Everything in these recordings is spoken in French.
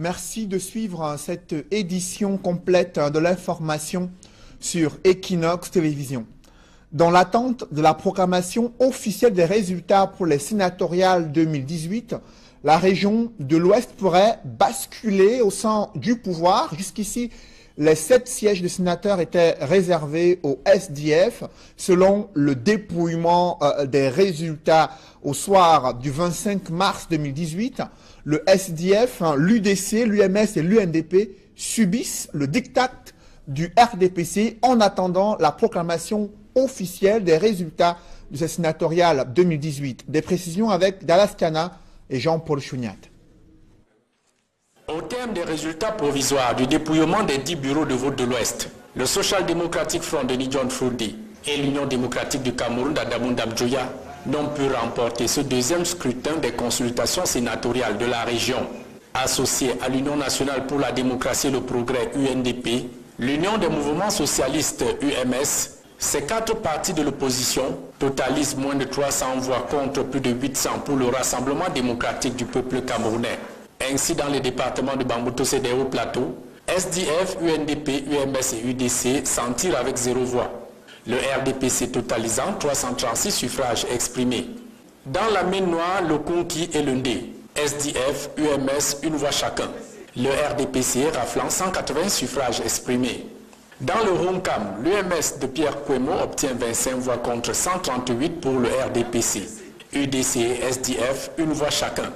Merci de suivre cette édition complète de l'information sur Equinox Télévision. Dans l'attente de la proclamation officielle des résultats pour les sénatoriales 2018, la région de l'Ouest pourrait basculer au sein du pouvoir. Jusqu'ici, les 7 sièges de sénateurs étaient réservés au SDF. Selon le dépouillement des résultats au soir du 25 mars 2018, le SDF, l'UDC, l'UMS et l'UNDP subissent le diktat du RDPC en attendant la proclamation officielle des résultats de ces sénatoriales 2018. Des précisions avec Dallas Cana et Jean-Paul Chouniat. Au terme des résultats provisoires du dépouillement des 10 bureaux de vote de l'Ouest, le Social Democratic Front de John Fundi et l'Union démocratique du Cameroun d'Adamou Dabdjoya n'ont pu remporter ce deuxième scrutin des consultations sénatoriales de la région. Associée à l'Union nationale pour la démocratie et le progrès UNDP, l'Union des mouvements socialistes UMS, ces 4 partis de l'opposition totalisent moins de 300 voix contre plus de 800 pour le Rassemblement démocratique du peuple camerounais. Ainsi, dans les départements de Bambuto et des Hauts-Plateaux, SDF, UNDP, UMS et UDC s'en tirent avec 0 voix. Le RDPC totalisant 336 suffrages exprimés. Dans la mine noire, le Konki et le Ndé, SDF, UMS, 1 voix chacun. Le RDPC raflant 180 suffrages exprimés. Dans le Romcam, l'UMS de Pierre Kouemo obtient 25 voix contre 138 pour le RDPC. UDC et SDF, 1 voix chacun.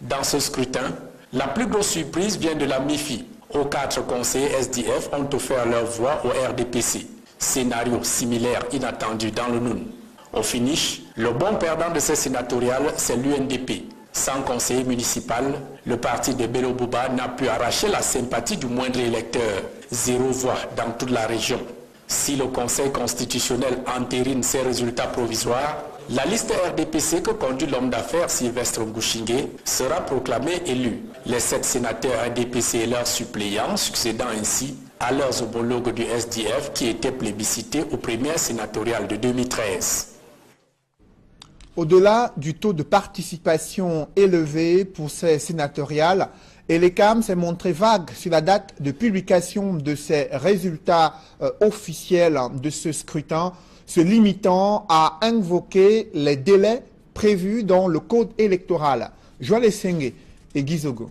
Dans ce scrutin, la plus grosse surprise vient de la MIFI. Aux 4 conseillers SDF ont offert leur voix au RDPC. Scénario similaire inattendu dans le Noun. Au finish, le bon perdant de ces sénatoriales, c'est l'UNDP. Sans conseiller municipal, le parti de Bello Bouba n'a pu arracher la sympathie du moindre électeur. 0 voix dans toute la région. Si le Conseil constitutionnel entérine ces résultats provisoires, la liste RDPC que conduit l'homme d'affaires Sylvestre Ngouchingué sera proclamée élue. Les 7 sénateurs RDPC et leurs suppléants succédant ainsi à leurs homologues du SDF qui étaient plébiscités aux premières sénatoriales de 2013. Au-delà du taux de participation élevé pour ces sénatoriales, Elecam s'est montré vague sur la date de publication de ces résultats officiels de ce scrutin, se limitant à invoquer les délais prévus dans le code électoral. Joël Essenge et Gizogo.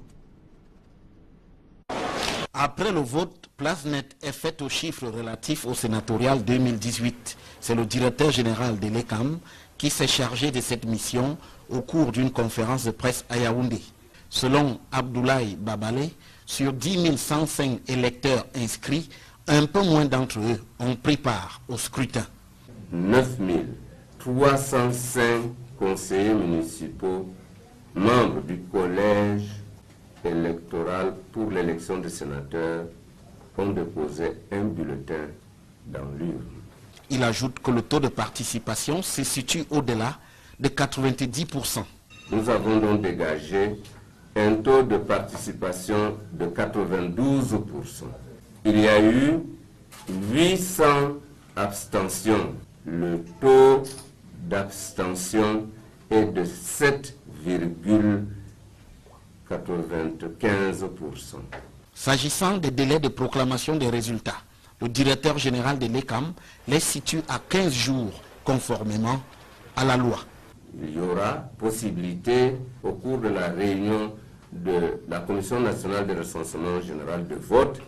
Après le vote, place nette est faite aux chiffres relatifs au sénatorial 2018. C'est le directeur général de l'ECAM qui s'est chargé de cette mission au cours d'une conférence de presse à Yaoundé. Selon Abdoulaye Babale, sur 10 105 électeurs inscrits, un peu moins d'entre eux ont pris part au scrutin. 9 305 conseillers municipaux, membres du collège électoral pour l'élection des sénateurs, ont déposé un bulletin dans l'urne. Il ajoute que le taux de participation se situe au-delà de 90%. Nous avons donc dégagé un taux de participation de 92%. Il y a eu 800 abstentions. Le taux d'abstention est de 7,95%. S'agissant des délais de proclamation des résultats, le directeur général de l'ECAM les situe à 15 jours conformément à la loi. Il y aura possibilité au cours de la réunion de la Commission nationale de recensement général de vote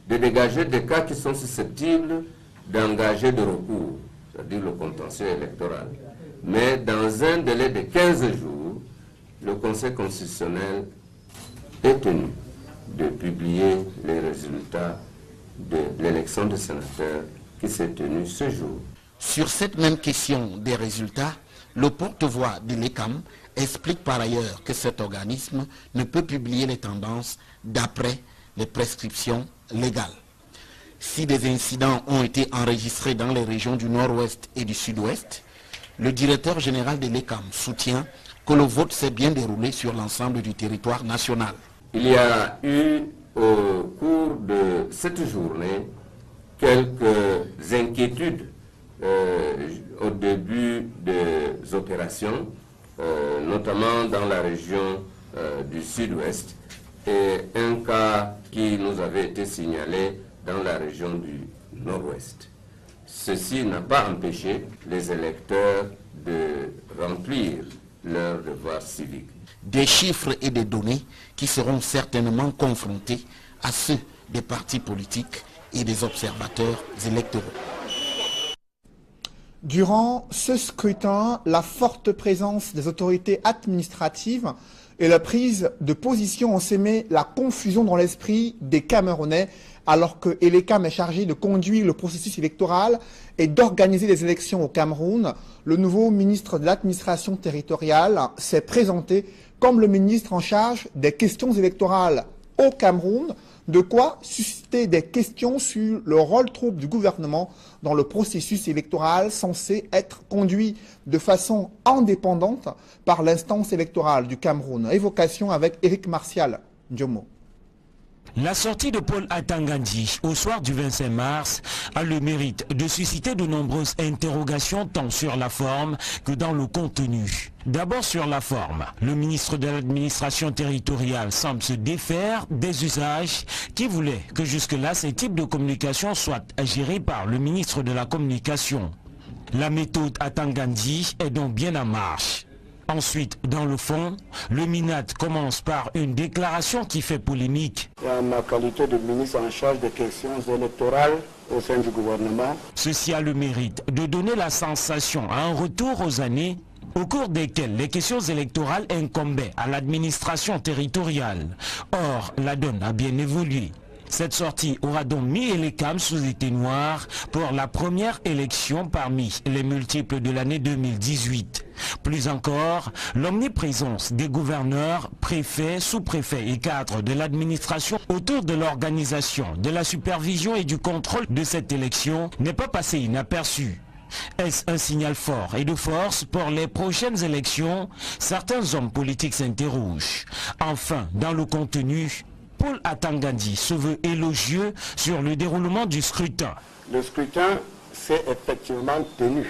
de dégager des cas qui sont susceptibles d'engager de recours, c'est-à-dire le contentieux électoral. Mais dans un délai de 15 jours, le Conseil constitutionnel est tenu de publier les résultats de l'élection des sénateurs qui s'est tenue ce jour. Sur cette même question des résultats, le porte-voix de l'ECAM explique par ailleurs que cet organisme ne peut publier les tendances d'après les prescriptions légales. Si des incidents ont été enregistrés dans les régions du Nord-Ouest et du Sud-Ouest, le directeur général de l'ECAM soutient que le vote s'est bien déroulé sur l'ensemble du territoire national. Il y a eu au cours de cette journée quelques inquiétudes au début des opérations, notamment dans la région du Sud-Ouest, et un cas qui nous avait été signalé dans la région du Nord-Ouest. Ceci n'a pas empêché les électeurs de remplir leurs devoirs civiques. Des chiffres et des données qui seront certainement confrontés à ceux des partis politiques et des observateurs électoraux. Durant ce scrutin, la forte présence des autorités administratives et la prise de position ont sémé la confusion dans l'esprit des Camerounais, alors que Elekam est chargé de conduire le processus électoral et d'organiser les élections au Cameroun. Le nouveau ministre de l'administration territoriale s'est présenté comme le ministre en charge des questions électorales au Cameroun, de quoi susciter des questions sur le rôle trouble du gouvernement dans le processus électoral censé être conduit de façon indépendante par l'instance électorale du Cameroun. Évocation avec Éric Martial Ndiomo. La sortie de Paul Atangandi au soir du 25 mars a le mérite de susciter de nombreuses interrogations tant sur la forme que dans le contenu. D'abord sur la forme, le ministre de l'administration territoriale semble se défaire des usages qui voulaient que jusque-là ces types de communication soient gérés par le ministre de la communication. La méthode Atangandi est donc bien en marche. Ensuite, dans le fond, le MINAT commence par une déclaration qui fait polémique. En ma qualité de ministre en charge des questions électorales au sein du gouvernement. Ceci a le mérite de donner la sensation à un retour aux années au cours desquelles les questions électorales incombaient à l'administration territoriale. Or, la donne a bien évolué. Cette sortie aura donc mis Elekam sous éteignoir pour la première élection parmi les multiples de l'année 2018. Plus encore, l'omniprésence des gouverneurs, préfets, sous-préfets et cadres de l'administration autour de l'organisation, de la supervision et du contrôle de cette élection n'est pas passé inaperçu. Est-ce un signal fort et de force pour les prochaines élections? Certains hommes politiques s'interrogent. Enfin, dans le contenu, Paul Atangandi se veut élogieux sur le déroulement du scrutin. Le scrutin s'est effectivement tenu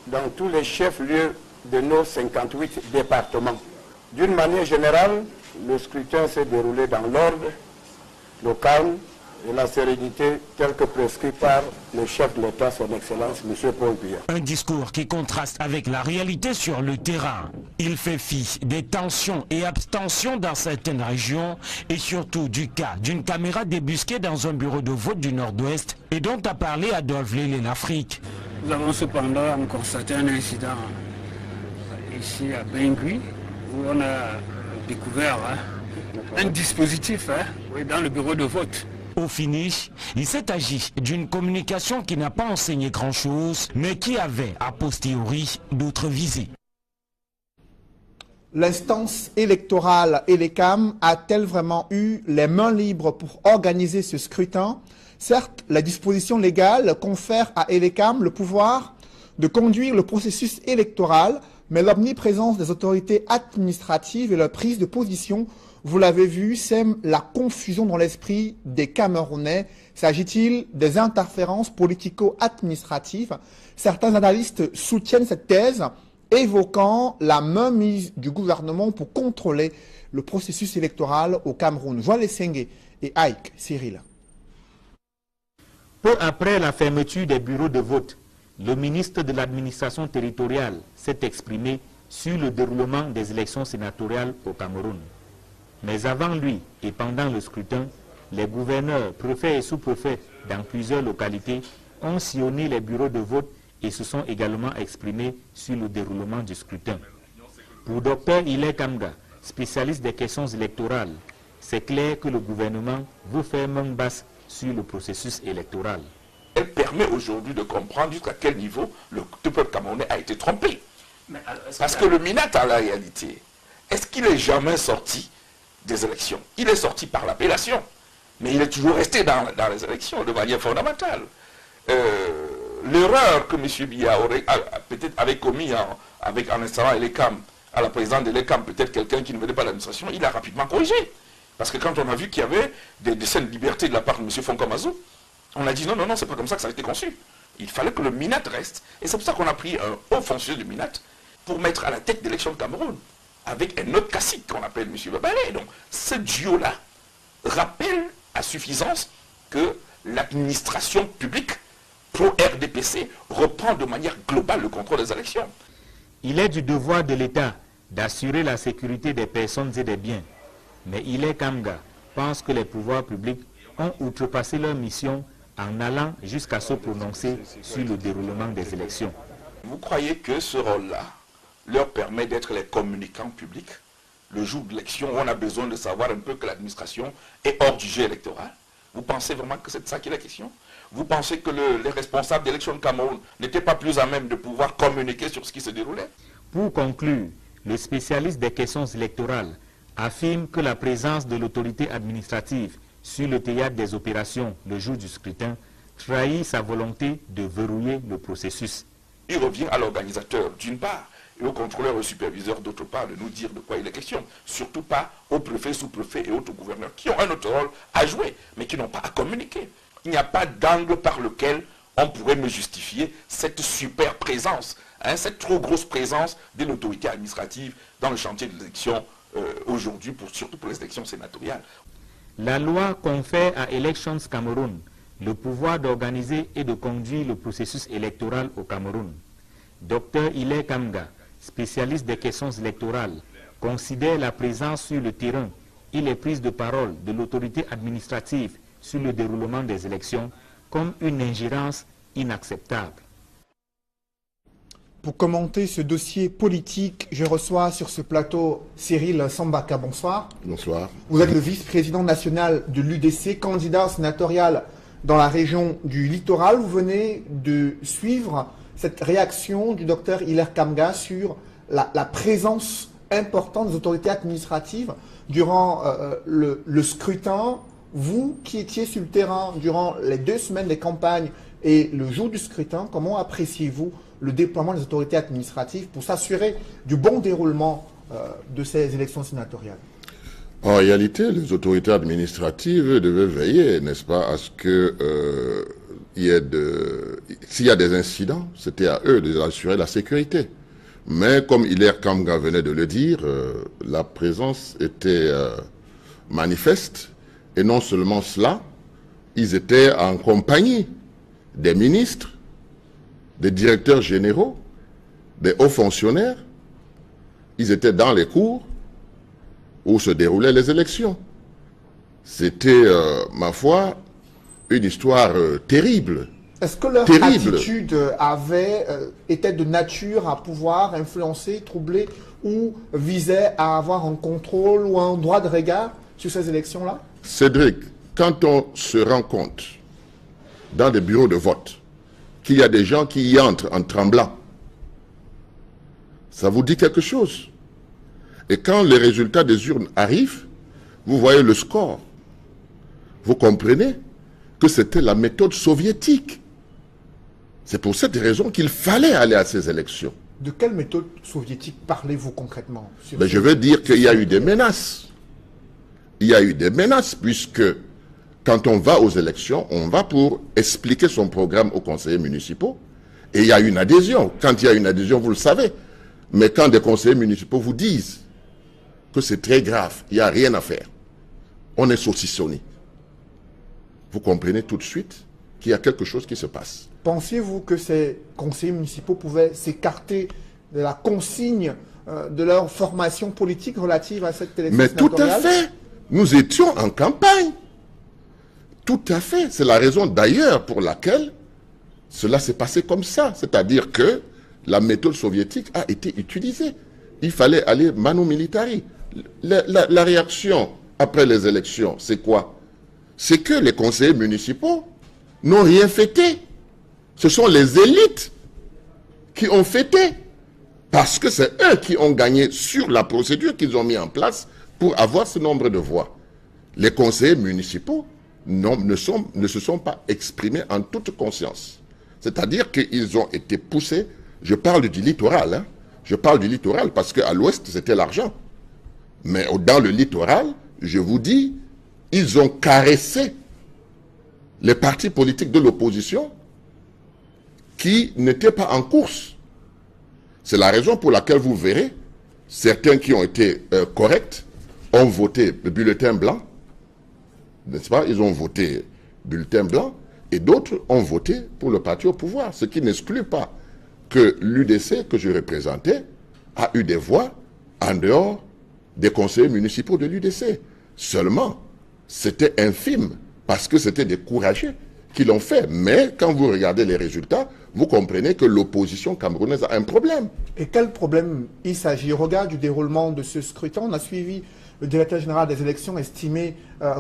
dans tous les chefs-lieux de nos 58 départements. D'une manière générale, le scrutin s'est déroulé dans l'ordre, le calme et la sérénité telle que prescrit par le chef de l'État, son Excellence, M. Paul Biya. Un discours qui contraste avec la réalité sur le terrain. Il fait fi des tensions et abstentions dans certaines régions et surtout du cas d'une caméra débusquée dans un bureau de vote du Nord-Ouest et dont a parlé Adolphe Lélé-L'Afrique. Nous avons cependant constaté un incident ici à Bengui où on a découvert un dispositif dans le bureau de vote. Au finish, il s'est agi d'une communication qui n'a pas enseigné grand-chose, mais qui avait, a posteriori, d'autres visées. L'instance électorale Elekam a-t-elle vraiment eu les mains libres pour organiser ce scrutin? Certes, la disposition légale confère à Elekam le pouvoir de conduire le processus électoral, mais l'omniprésence des autorités administratives et leur prise de position, vous l'avez vu, sème la confusion dans l'esprit des Camerounais. S'agit-il des interférences politico-administratives? Certains analystes soutiennent cette thèse, évoquant la mainmise du gouvernement pour contrôler le processus électoral au Cameroun. Joël Essenge et Ike Cyril. Peu après la fermeture des bureaux de vote, le ministre de l'administration territoriale s'est exprimé sur le déroulement des élections sénatoriales au Cameroun. Mais avant lui et pendant le scrutin, les gouverneurs, préfets et sous-préfets dans plusieurs localités ont sillonné les bureaux de vote et se sont également exprimés sur le déroulement du scrutin. Pour Dr Ile Kamga, spécialiste des questions électorales, c'est clair que le gouvernement veut faire main basse sur le processus électoral. Elle permet aujourd'hui de comprendre jusqu'à quel niveau le peuple camerounais a été trompé. Parce que le MINAT, en la réalité, est-ce qu'il est jamais sorti des élections? Il est sorti par l'appellation, mais il est toujours resté dans les élections de manière fondamentale. L'erreur que M. Biya peut-être avait commis en installant Elekam à la présidence de l'Ekam, peut-être quelqu'un qui ne venait pas de l'administration, il a rapidement corrigé. Parce que quand on a vu qu'il y avait des scènes de liberté de la part de M. Fonkamazou, on a dit non, c'est pas comme ça que ça a été conçu. Il fallait que le MINAT reste. Et c'est pour ça qu'on a pris un haut fonctionnaire du MINAT pour mettre à la tête d'élection de Cameroun, avec un autre cacique qu'on appelle M. Babalé. Donc ce duo-là rappelle à suffisance que l'administration publique pro-RDPC reprend de manière globale le contrôle des élections. Il est du devoir de l'État d'assurer la sécurité des personnes et des biens. Mais Hilaire Kamga pense que les pouvoirs publics ont outrepassé leur mission en allant jusqu'à se prononcer sur le déroulement des élections. Vous croyez que ce rôle-là leur permet d'être les communicants publics le jour de l'élection où on a besoin de savoir un peu que l'administration est hors du jeu électoral? Vous pensez vraiment que c'est de ça qu'il est question? Vous pensez que les responsables d'élection de Cameroun n'étaient pas plus à même de pouvoir communiquer sur ce qui se déroulait? Pour conclure, le spécialiste des questions électorales affirme que la présence de l'autorité administrative sur le théâtre des opérations le jour du scrutin trahit sa volonté de verrouiller le processus. Il revient à l'organisateur d'une part et au contrôleur et au superviseur d'autre part de nous dire de quoi il est question. Surtout pas aux préfets, sous-préfets et autres gouverneurs qui ont un autre rôle à jouer mais qui n'ont pas à communiquer. Il n'y a pas d'angle par lequel on pourrait me justifier cette super présence, cette trop grosse présence de l'autorité administrative dans le chantier de l'élection aujourd'hui, surtout pour les élections sénatoriales. La loi confère à Elections Cameroun le pouvoir d'organiser et de conduire le processus électoral au Cameroun. Dr Hilaire Kamga, spécialiste des questions électorales, considère la présence sur le terrain et les prises de parole de l'autorité administrative sur le déroulement des élections comme une ingérence inacceptable. Pour commenter ce dossier politique, je reçois sur ce plateau Cyril Sambaka. Bonsoir. Bonsoir. Vous êtes le vice-président national de l'UDC, candidat sénatorial dans la région du littoral. Vous venez de suivre cette réaction du docteur Hilaire Kamga sur la présence importante des autorités administratives durant le scrutin. Vous qui étiez sur le terrain durant les 2 semaines des campagnes et le jour du scrutin, comment appréciez-vous le déploiement des autorités administratives pour s'assurer du bon déroulement de ces élections sénatoriales? En réalité, les autorités administratives devaient veiller, n'est-ce pas, à ce que s'il y a des incidents, c'était à eux d'assurer la sécurité. Mais comme Hilaire Kamga venait de le dire, la présence était manifeste. Et non seulement cela, ils étaient en compagnie des ministres, des directeurs généraux, des hauts fonctionnaires. Ils étaient dans les cours où se déroulaient les élections. C'était, ma foi, une histoire terrible. Est-ce que leur attitude était de nature à pouvoir influencer, troubler ou visait à avoir un contrôle ou un droit de regard sur ces élections-là? Cédric, quand on se rend compte dans des bureaux de vote qu'il y a des gens qui y entrent en tremblant, ça vous dit quelque chose. Et quand les résultats des urnes arrivent, vous voyez le score. Vous comprenez que c'était la méthode soviétique. C'est pour cette raison qu'il fallait aller à ces élections. De quelle méthode soviétique parlez-vous concrètement? Je veux dire qu'il y a eu des menaces. Il y a eu des menaces puisque quand on va aux élections, on va pour expliquer son programme aux conseillers municipaux et il y a une adhésion. Quand il y a une adhésion, vous le savez. Mais quand des conseillers municipaux vous disent que c'est très grave, il n'y a rien à faire, on est saucissonné. Vous comprenez tout de suite qu'il y a quelque chose qui se passe. Pensiez-vous que ces conseillers municipaux pouvaient s'écarter de la consigne de leur formation politique relative à cette élection sénatoriale? Mais tout à fait. Nous étions en campagne. Tout à fait. C'est la raison d'ailleurs pour laquelle cela s'est passé comme ça. C'est-à-dire que la méthode soviétique a été utilisée. Il fallait aller manu militari. La réaction après les élections, c'est quoi? C'est que les conseillers municipaux n'ont rien fêté. Ce sont les élites qui ont fêté. Parce que c'est eux qui ont gagné sur la procédure qu'ils ont mis en place pour avoir ce nombre de voix. Les conseillers municipaux ne se sont pas exprimés en toute conscience. C'est-à-dire qu'ils ont été poussés. Je parle du littoral. Hein. Je parle du littoral parce qu'à l'ouest, c'était l'argent. Mais dans le littoral, je vous dis, ils ont caressé les partis politiques de l'opposition qui n'étaient pas en course. C'est la raison pour laquelle vous verrez, certains qui ont été corrects ont voté le bulletin blanc, n'est-ce pas? Ils ont voté bulletin blanc et d'autres ont voté pour le parti au pouvoir, ce qui n'exclut pas que l'UDC que je représentais a eu des voix en dehors des conseillers municipaux de l'UDC. Seulement, c'était infime parce que c'était des courageux qui l'ont fait. Mais quand vous regardez les résultats, vous comprenez que l'opposition camerounaise a un problème. Et quel problème il s'agit? Au regard du déroulement de ce scrutin, on a suivi le directeur général des élections estimé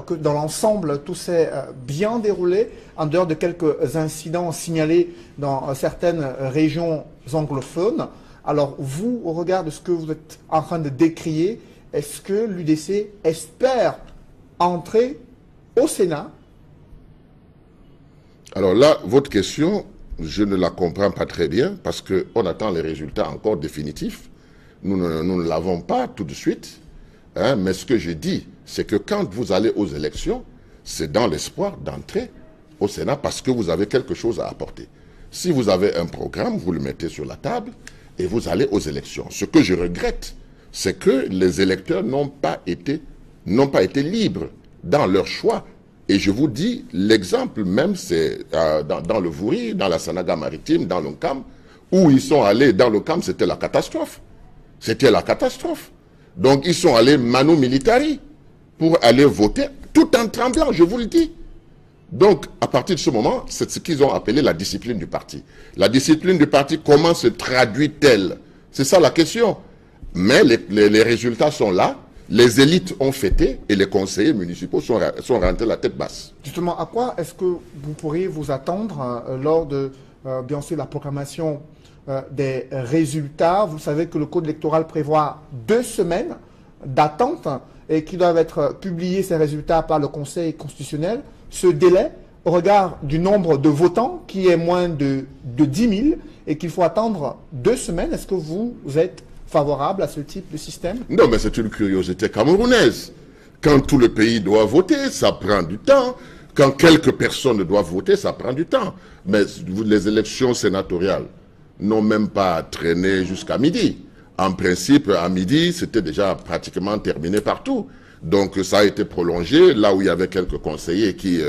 que dans l'ensemble, tout s'est bien déroulé, en dehors de quelques incidents signalés dans certaines régions anglophones. Alors vous, au regard de ce que vous êtes en train de décrier, est-ce que l'UDC espère entrer au Sénat? Alors là, votre question, je ne la comprends pas très bien parce qu'on attend les résultats encore définitifs. Nous ne l'avons pas tout de suite. Hein, mais ce que je dis, c'est que quand vous allez aux élections, c'est dans l'espoir d'entrer au Sénat parce que vous avez quelque chose à apporter. Si vous avez un programme, vous le mettez sur la table et vous allez aux élections. Ce que je regrette, c'est que les électeurs n'ont pas été libres dans leur choix. Et je vous dis, l'exemple même, c'est dans le Vouri, dans la Sanaga maritime, dans l'Oncam, où ils sont allés, dans l'Oncam, c'était la catastrophe. C'était la catastrophe. Donc, ils sont allés manu militari pour aller voter, tout en tremblant, je vous le dis. Donc, à partir de ce moment, c'est ce qu'ils ont appelé la discipline du parti. La discipline du parti, comment se traduit-elle? C'est ça la question. Mais les résultats sont là, les élites ont fêté et les conseillers municipaux sont rentrés la tête basse. Justement, à quoi est-ce que vous pourriez vous attendre lors de, bien sûr, la proclamation des résultats? Vous savez que le code électoral prévoit 2 semaines d'attente et qui doivent être publiés, ces résultats, par le Conseil constitutionnel. Ce délai, au regard du nombre de votants, qui est moins de 10 000, et qu'il faut attendre 2 semaines, est-ce que vous êtes favorable à ce type de système? Non, mais c'est une curiosité camerounaise. Quand tout le pays doit voter, ça prend du temps. Quand quelques personnes doivent voter, ça prend du temps. Mais les élections sénatoriales n'ont même pas traîné jusqu'à midi. En principe, à midi, c'était déjà pratiquement terminé partout. Donc ça a été prolongé, là où il y avait quelques conseillers qui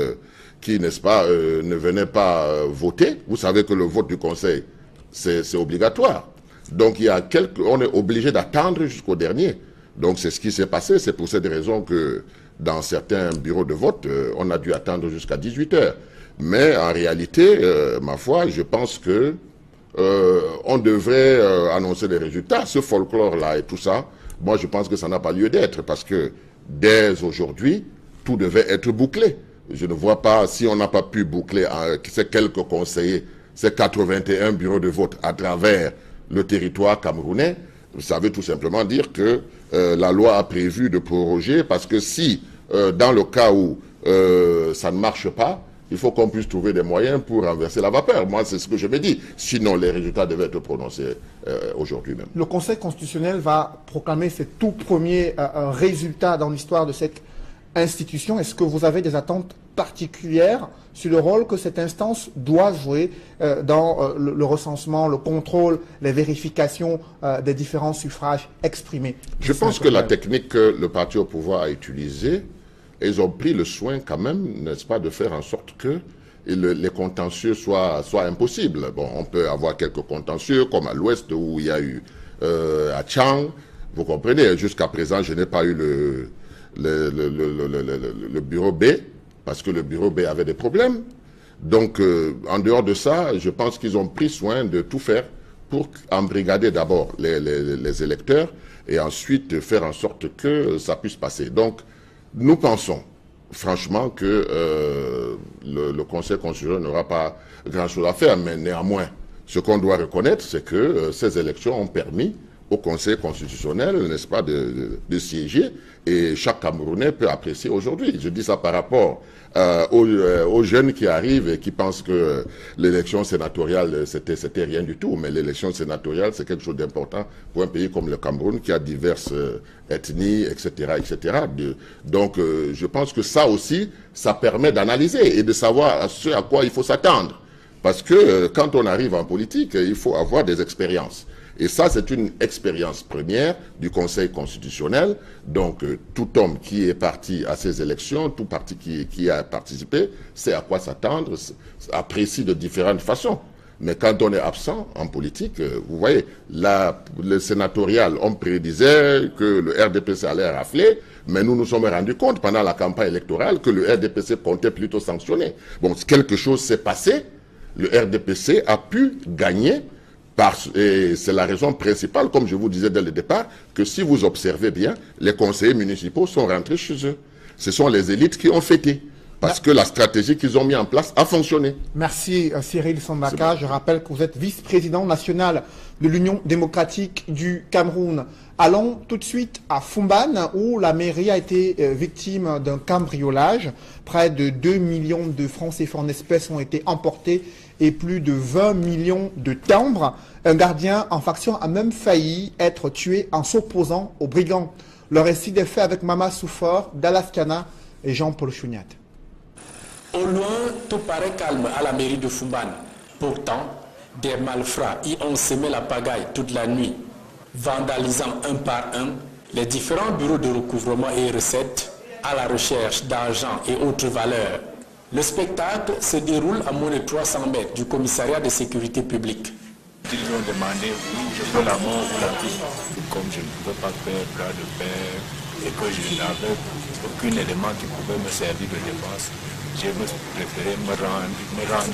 n'est-ce pas, ne venaient pas voter. Vous savez que le vote du conseil, c'est obligatoire. Donc on est obligé d'attendre jusqu'au dernier. Donc c'est ce qui s'est passé. C'est pour cette raison que dans certains bureaux de vote, on a dû attendre jusqu'à 18 h. Mais en réalité, ma foi, je pense que on devrait annoncer les résultats. Ce folklore-là et tout ça, moi je pense que ça n'a pas lieu d'être parce que dès aujourd'hui, tout devait être bouclé. Je ne vois pas, si on n'a pas pu boucler ces quelques conseillers, ces 81 bureaux de vote à travers le territoire camerounais, ça veut tout simplement dire que la loi a prévu de proroger parce que si, dans le cas où ça ne marche pas, il faut qu'on puisse trouver des moyens pour renverser la vapeur. Moi, c'est ce que je me dis. Sinon, les résultats devaient être prononcés aujourd'hui même. Le Conseil constitutionnel va proclamer ses tout premiers résultats dans l'histoire de cette institution. Est-ce que vous avez des attentes particulières sur le rôle que cette instance doit jouer dans le recensement, le contrôle, les vérifications des différents suffrages exprimés? Je pense que la technique que le parti au pouvoir a utilisée, ils ont pris le soin quand même, n'est-ce pas, de faire en sorte que les contentieux soient impossibles. Bon, on peut avoir quelques contentieux, comme à l'ouest où il y a eu à Tchang. Vous comprenez, jusqu'à présent, je n'ai pas eu le bureau B, parce que le bureau B avait des problèmes. Donc, en dehors de ça, je pense qu'ils ont pris soin de tout faire pour embrigader d'abord les électeurs et ensuite faire en sorte que ça puisse passer. Donc, nous pensons franchement que le Conseil constitutionnel n'aura pas grand-chose à faire, mais néanmoins, ce qu'on doit reconnaître, c'est que ces élections ont permis au Conseil constitutionnel, n'est-ce pas, de siéger, et chaque Camerounais peut apprécier aujourd'hui. Je dis ça par rapport aux jeunes qui arrivent et qui pensent que l'élection sénatoriale, c'était rien du tout, mais l'élection sénatoriale, c'est quelque chose d'important pour un pays comme le Cameroun, qui a diverses ethnies, etc., etc. Donc, je pense que ça aussi, ça permet d'analyser et de savoir ce à quoi il faut s'attendre. Parce que quand on arrive en politique, il faut avoir des expériences. Et ça, c'est une expérience première du Conseil constitutionnel. Donc, tout homme qui est parti à ces élections, tout parti qui a participé, sait à quoi s'attendre, apprécie de différentes façons. Mais quand on est absent en politique, vous voyez, là, le sénatorial, on prédisait que le RDPC allait rafler, mais nous nous sommes rendus compte pendant la campagne électorale que le RDPC comptait plutôt sanctionner. Bon, quelque chose s'est passé, le RDPC a pu gagner, et c'est la raison principale, comme je vous disais dès le départ, que si vous observez bien, les conseillers municipaux sont rentrés chez eux. Ce sont les élites qui ont fêté. Parce que la stratégie qu'ils ont mis en place a fonctionné. Merci Cyril Sambaka. Je rappelle que vous êtes vice-président national de l'Union démocratique du Cameroun. Allons tout de suite à Fumban, où la mairie a été victime d'un cambriolage. Près de 2 millions de francs CFA en espèces ont été emportés et plus de 20 millions de timbres. Un gardien en faction a même failli être tué en s'opposant aux brigands. Le récit est fait avec Mama Soufor, Dalaskana et Jean-Paul Chouniat. Au loin, tout paraît calme à la mairie de Fumban. Pourtant, des malfrats y ont semé la pagaille toute la nuit, vandalisant un par un les différents bureaux de recouvrement et recettes à la recherche d'argent et autres valeurs. Le spectacle se déroule à moins de 300 mètres du commissariat de sécurité publique. Ils ont demandé, oui, je veux la mort ou la vie. Comme je ne pouvais pas faire bras de fer et que je n'avais aucun élément qui pouvait me servir de défense, j'ai préféré me rendre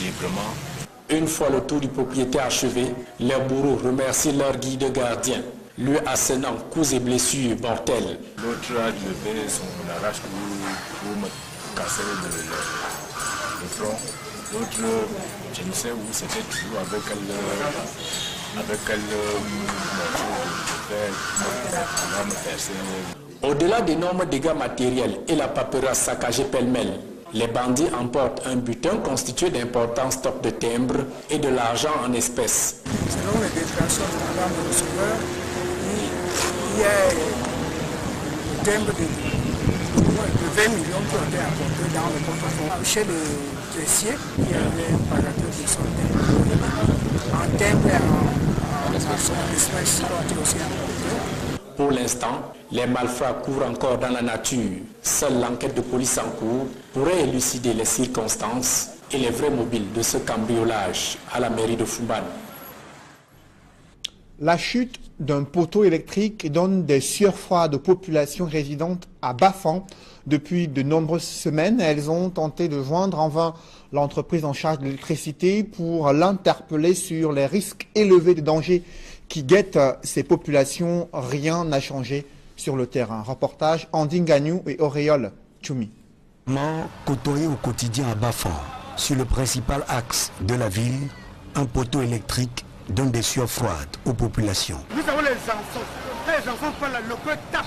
librement. Une fois le tour du propriétaire achevé, les bourreaux remercient leur guide gardien, lui assénant coups et blessures mortelles. L'autre a levé son arrache pour me casser le front. L'autre, je ne sais où, c'était toujours avec quel mouvement me percer. Au-delà d'énormes dégâts matériels et la paperasse saccagée pêle-mêle, les bandits emportent un butin constitué d'importants stocks de timbres et de l'argent en espèces. Selon les déclarations de Madame le receveur, il y a des timbres de 20 millions qui ont été apportés dans le portefeuille. Chez le caissier, il y avait un parateur de son timbre. En timbre et en espèces qui ont été aussi apportés. Pour l'instant, les malfrats courent encore dans la nature. Seule l'enquête de police en cours pourrait élucider les circonstances et les vrais mobiles de ce cambriolage à la mairie de Fumban. La chute d'un poteau électrique donne des sueurs froides aux populations résidentes à Bafan. Depuis de nombreuses semaines, elles ont tenté de joindre en vain l'entreprise en charge de l'électricité pour l'interpeller sur les risques élevés de danger qui guettent ces populations. Rien n'a changé sur le terrain. Reportage Andine Gagnou et Auréole Tchoumi. Côtoyé au quotidien à Bafan, sur le principal axe de la ville, un poteau électrique donne des sueurs froides aux populations. Nous avons les enfants pas là, le cœur tape.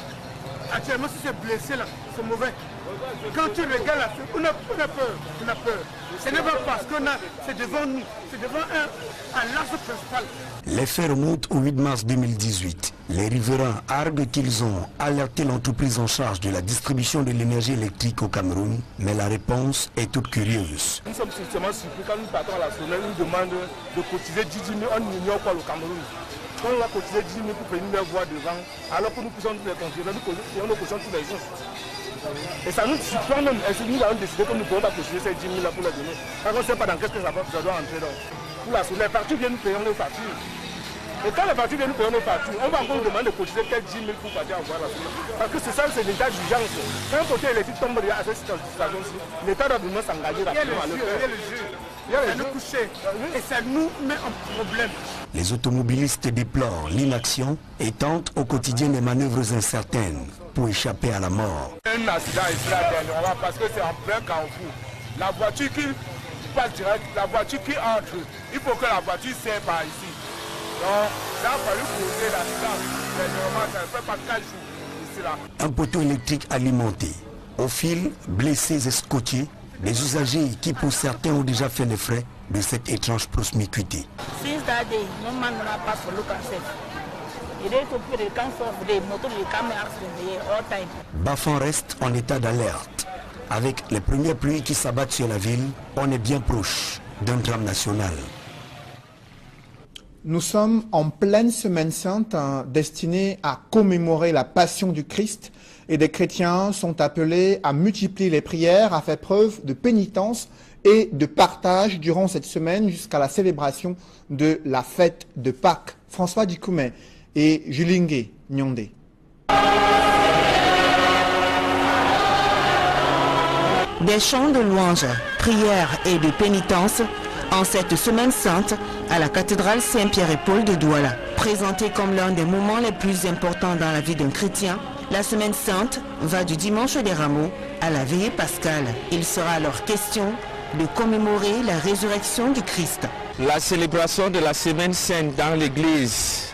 Actuellement, si c'est blessé là, c'est mauvais. Quand tu regardes là, on a peur. Ce n'est pas parce qu'on a, c'est devant nous, c'est devant un l'axe principal. Les faits remontent au 8 mars 2018. Les riverains arguent qu'ils ont alerté l'entreprise en charge de la distribution de l'énergie électrique au Cameroun, mais la réponse est toute curieuse. Nous sommes justement surpris quand nous partons à la semaine, nous demandent de cotiser 10 000, on ignore quoi le Cameroun. Quand on va cotiser 10 000 pour venir les voir devant, alors que nous puissions nous les contrôler, nous payons nos cautions tous les jours. Et ça nous surprend même, et nous avons décidé que nous ne pouvons pas cotiser ces 10 000 là pour les donner. Parce qu'on ne sait pas dans quel cas ça doit entrer. Donc. Pour la soleil, les factures viennent, nous payons nos factures. Et quand les factures viennent, nous payons nos factures, on va encore nous demander de cotiser peut-être 10 000 pour partir voir la soleil. Parce que c'est ça, c'est l'état d'urgence. Quand un côté électrique tombe à cette situation-ci, l'État doit vraiment s'engager rapidement à le faire. Et ça nous met en problème. Les automobilistes déplorent l'inaction et tentent au quotidien des manœuvres incertaines pour échapper à la mort. Un accident ici là dernièrement parce que c'est en plein carrefour. La voiture qui passe direct, la voiture qui entre, il faut que la voiture serre par ici. Donc ça a fallu causer l'accident. Dernièrement, ça ne fait pas 4 jours ici là. Un poteau électrique alimenté, au fil, blessés et scotchés, des usagers qui pour certains ont déjà fait les frais de cette étrange promiscuité. Bafan reste en état d'alerte. Avec les premières pluies qui s'abattent sur la ville, on est bien proche d'un drame national. Nous sommes en pleine semaine sainte destinée à commémorer la passion du Christ et des chrétiens sont appelés à multiplier les prières, à faire preuve de pénitence et de partage durant cette semaine jusqu'à la célébration de la fête de Pâques. François Dikoumé et Julingue Nyondé. Des chants de louanges, prières et de pénitence en cette semaine sainte à la cathédrale Saint-Pierre et Paul de Douala. Présentée comme l'un des moments les plus importants dans la vie d'un chrétien, la semaine sainte va du dimanche des Rameaux à la veillée pascale. Il sera alors question de commémorer la résurrection du Christ. La célébration de la semaine sainte dans l'église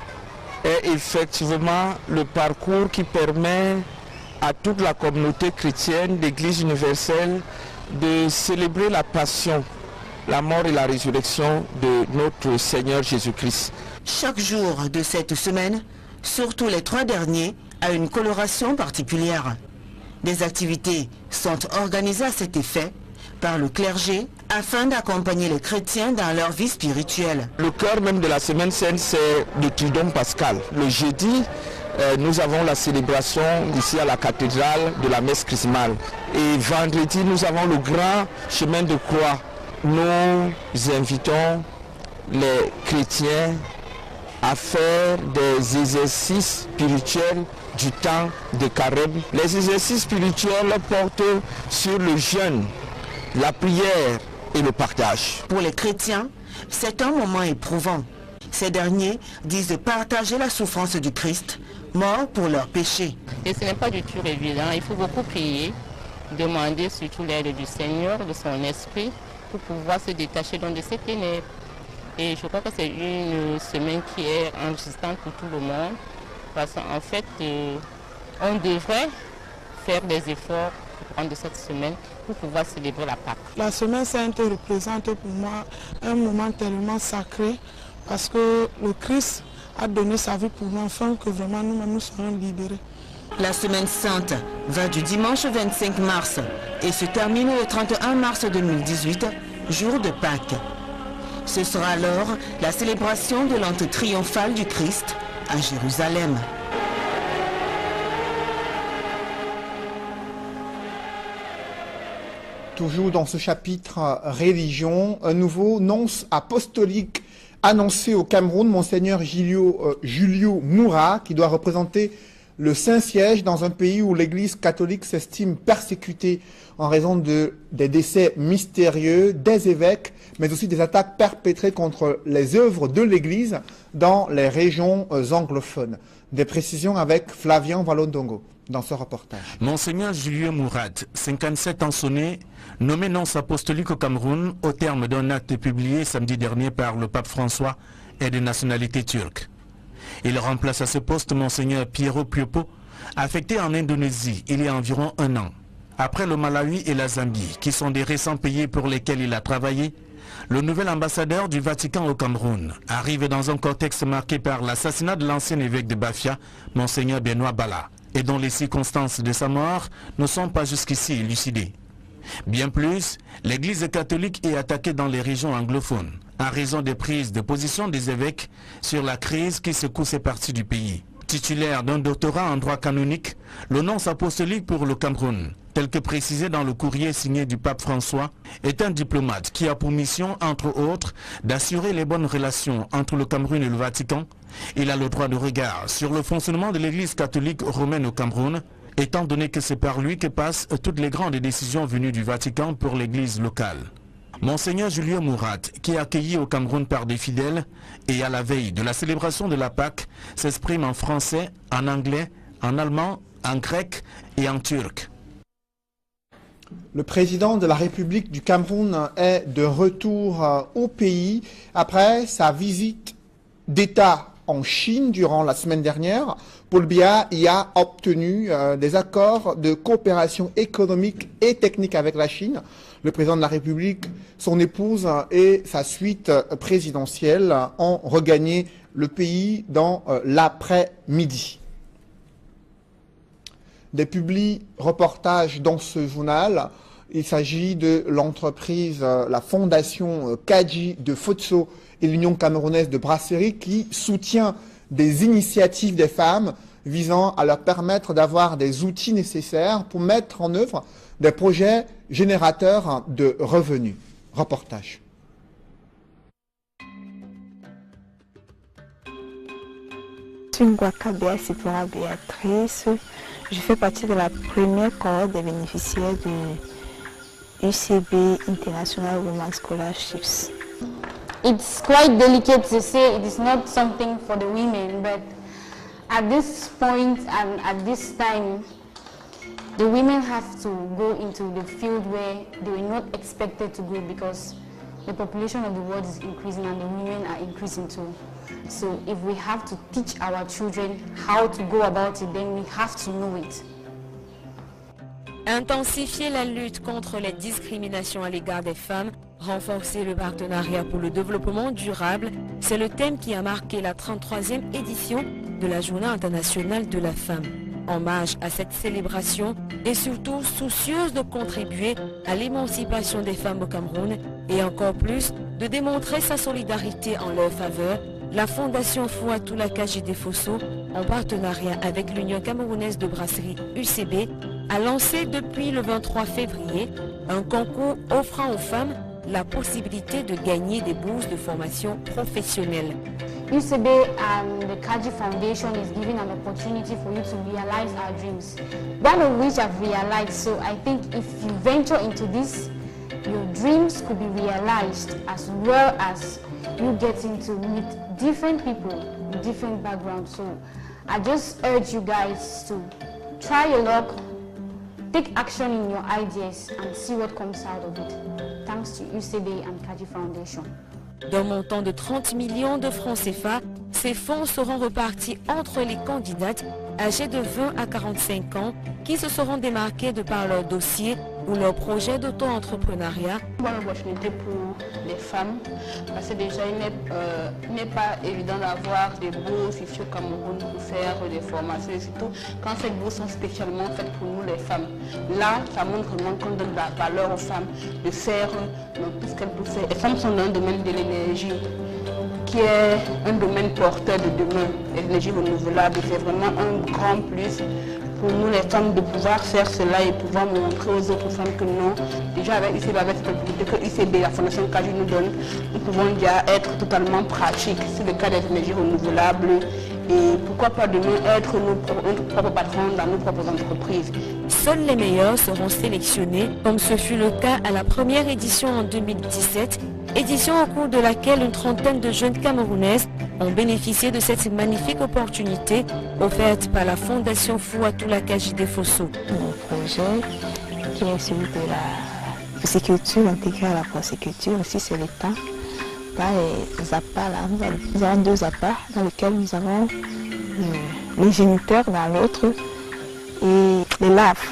est effectivement le parcours qui permet à toute la communauté chrétienne d'église universelle de célébrer la passion, la mort et la résurrection de notre Seigneur Jésus-Christ. Chaque jour de cette semaine, surtout les 3 derniers, a une coloration particulière. Des activités sont organisées à cet effet par le clergé afin d'accompagner les chrétiens dans leur vie spirituelle. Le cœur même de la semaine sainte, c'est le Triduum pascal. Le jeudi, nous avons la célébration ici à la cathédrale de la messe chrismale. Et vendredi, nous avons le grand chemin de croix. Nous invitons les chrétiens à faire des exercices spirituels du temps de carême. Les exercices spirituels portent sur le jeûne, la prière et le partage. Pour les chrétiens, c'est un moment éprouvant. Ces derniers disent partager la souffrance du Christ, mort pour leurs péchés. Et ce n'est pas du tout évident, il faut beaucoup prier, demander surtout l'aide du Seigneur, de son esprit, pour pouvoir se détacher de ces ténèbres. Et je crois que c'est une semaine qui est enrichissante pour tout le monde, parce qu'en fait, on devrait faire des efforts pour prendre cette semaine pour pouvoir célébrer la Pâque. La semaine sainte représente pour moi un moment tellement sacré, parce que le Christ a donné sa vie pour nous afin que vraiment nous serons libérés. La semaine sainte va du dimanche 25 mars et se termine le 31 mars 2018, jour de Pâques. Ce sera alors la célébration de l'entrée triomphale du Christ à Jérusalem. Toujours dans ce chapitre religion, un nouveau nonce apostolique annoncé au Cameroun, Monseigneur Julio Moura, qui doit représenter le Saint-Siège dans un pays où l'Église catholique s'estime persécutée en raison des décès mystérieux des évêques, mais aussi des attaques perpétrées contre les œuvres de l'Église dans les régions anglophones. Des précisions avec Flavien Valondongo dans ce reportage. Monseigneur Julio Moura, 57 ans sonné, nommé nonce apostolique au Cameroun au terme d'un acte publié samedi dernier par le pape François, est de nationalité turque. Il remplace à ce poste Monseigneur Piero Piopo, affecté en Indonésie il y a environ 1 an. Après le Malawi et la Zambie, qui sont des récents pays pour lesquels il a travaillé, le nouvel ambassadeur du Vatican au Cameroun arrive dans un contexte marqué par l'assassinat de l'ancien évêque de Bafia, Monseigneur Benoît Bala, et dont les circonstances de sa mort ne sont pas jusqu'ici élucidées. Bien plus, l'Église catholique est attaquée dans les régions anglophones, en raison des prises de position des évêques sur la crise qui secoue ces parties du pays. Titulaire d'un doctorat en droit canonique, le nonce apostolique pour le Cameroun, tel que précisé dans le courrier signé du pape François, est un diplomate qui a pour mission, entre autres, d'assurer les bonnes relations entre le Cameroun et le Vatican. Il a le droit de regard sur le fonctionnement de l'Église catholique romaine au Cameroun, étant donné que c'est par lui que passent toutes les grandes décisions venues du Vatican pour l'Église locale. Monseigneur Julio Moura, qui est accueilli au Cameroun par des fidèles et à la veille de la célébration de la Pâque, s'exprime en français, en anglais, en allemand, en grec et en turc. Le président de la République du Cameroun est de retour au pays après sa visite d'État en Chine durant la semaine dernière. Paul Biya y a obtenu des accords de coopération économique et technique avec la Chine. Le président de la République, son épouse et sa suite présidentielle ont regagné le pays dans l'après-midi. Des reportages dans ce journal. Il s'agit de l'entreprise, la fondation Kadji de Fotso et l'Union camerounaise de brasserie qui soutient des initiatives des femmes visant à leur permettre d'avoir des outils nécessaires pour mettre en œuvre des projets générateurs de revenus. Reportage. Je suis Ngwakabea Sipora Béatrice. Je fais partie de la première cohorte des bénéficiaires du UCB International Women's Scholarships. It's quite delicate to say it is not something for the women, but at this point and at this time, the women have to go into the field where they were not expected to go because the population of the world is increasing and the women are increasing too. So if we have to teach our children how to go about it, then we have to know it. Intensifier la lutte contre les discriminations à l'égard des femmes, renforcer le partenariat pour le développement durable, c'est le thème qui a marqué la 33e édition de la Journée internationale de la femme. Hommage à cette célébration et surtout soucieuse de contribuer à l'émancipation des femmes au Cameroun et encore plus de démontrer sa solidarité en leur faveur, la Fondation Fouatoula Kadji Fosso, en partenariat avec l'Union camerounaise de brasserie UCB, a lancé depuis le 23 février un concours offrant aux femmes la possibilité de gagner des bourses de formation professionnelle. UCB and the Kadji Foundation is giving an opportunity for you to realize our dreams. One of which I've realized, so I think if you venture into this, your dreams could be realized as well as you getting to meet different people with different backgrounds. So I just urge you guys to try your luck, take action in your ideas and see what comes out of it. Thanks to UCB and Kadji Foundation. D'un montant de 30 millions de francs CFA, ces fonds seront repartis entre les candidates âgées de 20 à 45 ans qui se seront démarquées de par leur dossier ou leur projet d'auto-entrepreneuriat. Bonne opportunité pour les femmes parce que déjà il n'est pas évident d'avoir des bourses ici au Cameroun pour faire des formations et surtout quand ces bourses sont spécialement faites pour nous les femmes. Là, ça montre vraiment qu'on donne de la valeur aux femmes de faire tout ce qu'elles peuvent faire. Les femmes sont dans le domaine de l'énergie qui est un domaine porteur de demain. L'énergie renouvelable, c'est vraiment un grand plus pour nous les femmes de pouvoir faire cela et pouvoir montrer aux autres femmes que non, déjà avec UCB, avec cette opportunité que UCB, la Fondation Kadji nous donne, nous pouvons déjà être totalement pratiques sur le cas des énergies renouvelables et pourquoi pas demain être notre propre patron dans nos propres entreprises. Seuls les meilleurs seront sélectionnés, comme ce fut le cas à la première édition en 2017, édition au cours de laquelle une trentaine de jeunes Camerounaises ont bénéficié de cette magnifique opportunité offerte par la Fondation Fouatoula Kadji Fosso. Mon projet, qui est celui de la pisciculture intégrée à la porciculture, aussi c'est l'État. Là, les appâts, là, nous avons deux appâts dans lesquels nous avons les géniteurs dans l'autre et les laves.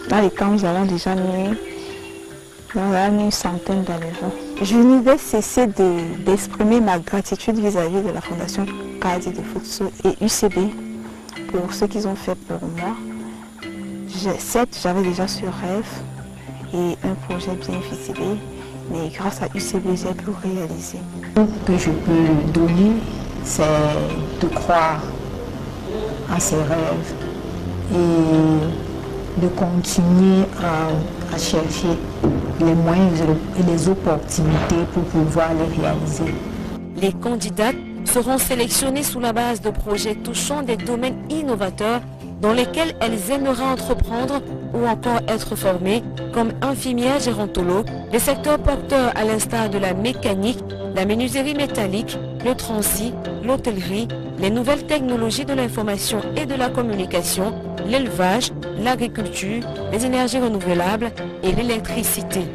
Dans les camps, nous avons déjà mis une centaine d'éléphants. Je ne vais cesser d'exprimer ma gratitude vis-à-vis de la Fondation Kadji Fosso et UCB pour ce qu'ils ont fait pour moi. Certes, j'avais déjà ce rêve et un projet bien ficelé, mais grâce à UCB, j'ai pu réaliser. Ce que je peux donner, c'est de croire à ses rêves et de continuer à chercher les moyens et les opportunités pour pouvoir les réaliser. Les candidates seront sélectionnées sous la base de projets touchant des domaines innovateurs dans lesquels elles aimeraient entreprendre ou encore être formées, comme infirmières gérontologues, les secteurs porteurs à l'instar de la mécanique, la menuiserie métallique, le transit, l'hôtellerie, les nouvelles technologies de l'information et de la communication, l'élevage, l'agriculture, les énergies renouvelables et l'électricité.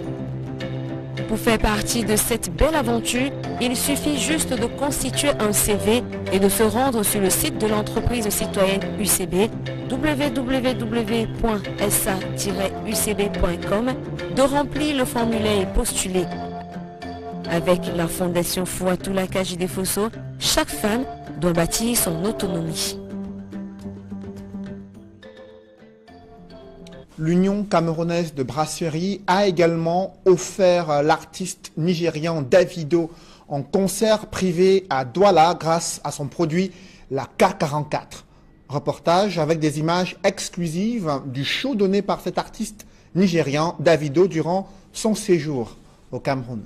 Pour faire partie de cette belle aventure, il suffit juste de constituer un CV et de se rendre sur le site de l'entreprise citoyenne UCB, www.sa-ucb.com, de remplir le formulaire et postuler. Avec la Fondation Fouatoula Kadji Fosso, chaque femme doit bâtir son autonomie. L'Union camerounaise de brasserie a également offert l'artiste nigérian Davido en concert privé à Douala grâce à son produit la K44. Reportage avec des images exclusives du show donné par cet artiste nigérian Davido durant son séjour au Cameroun.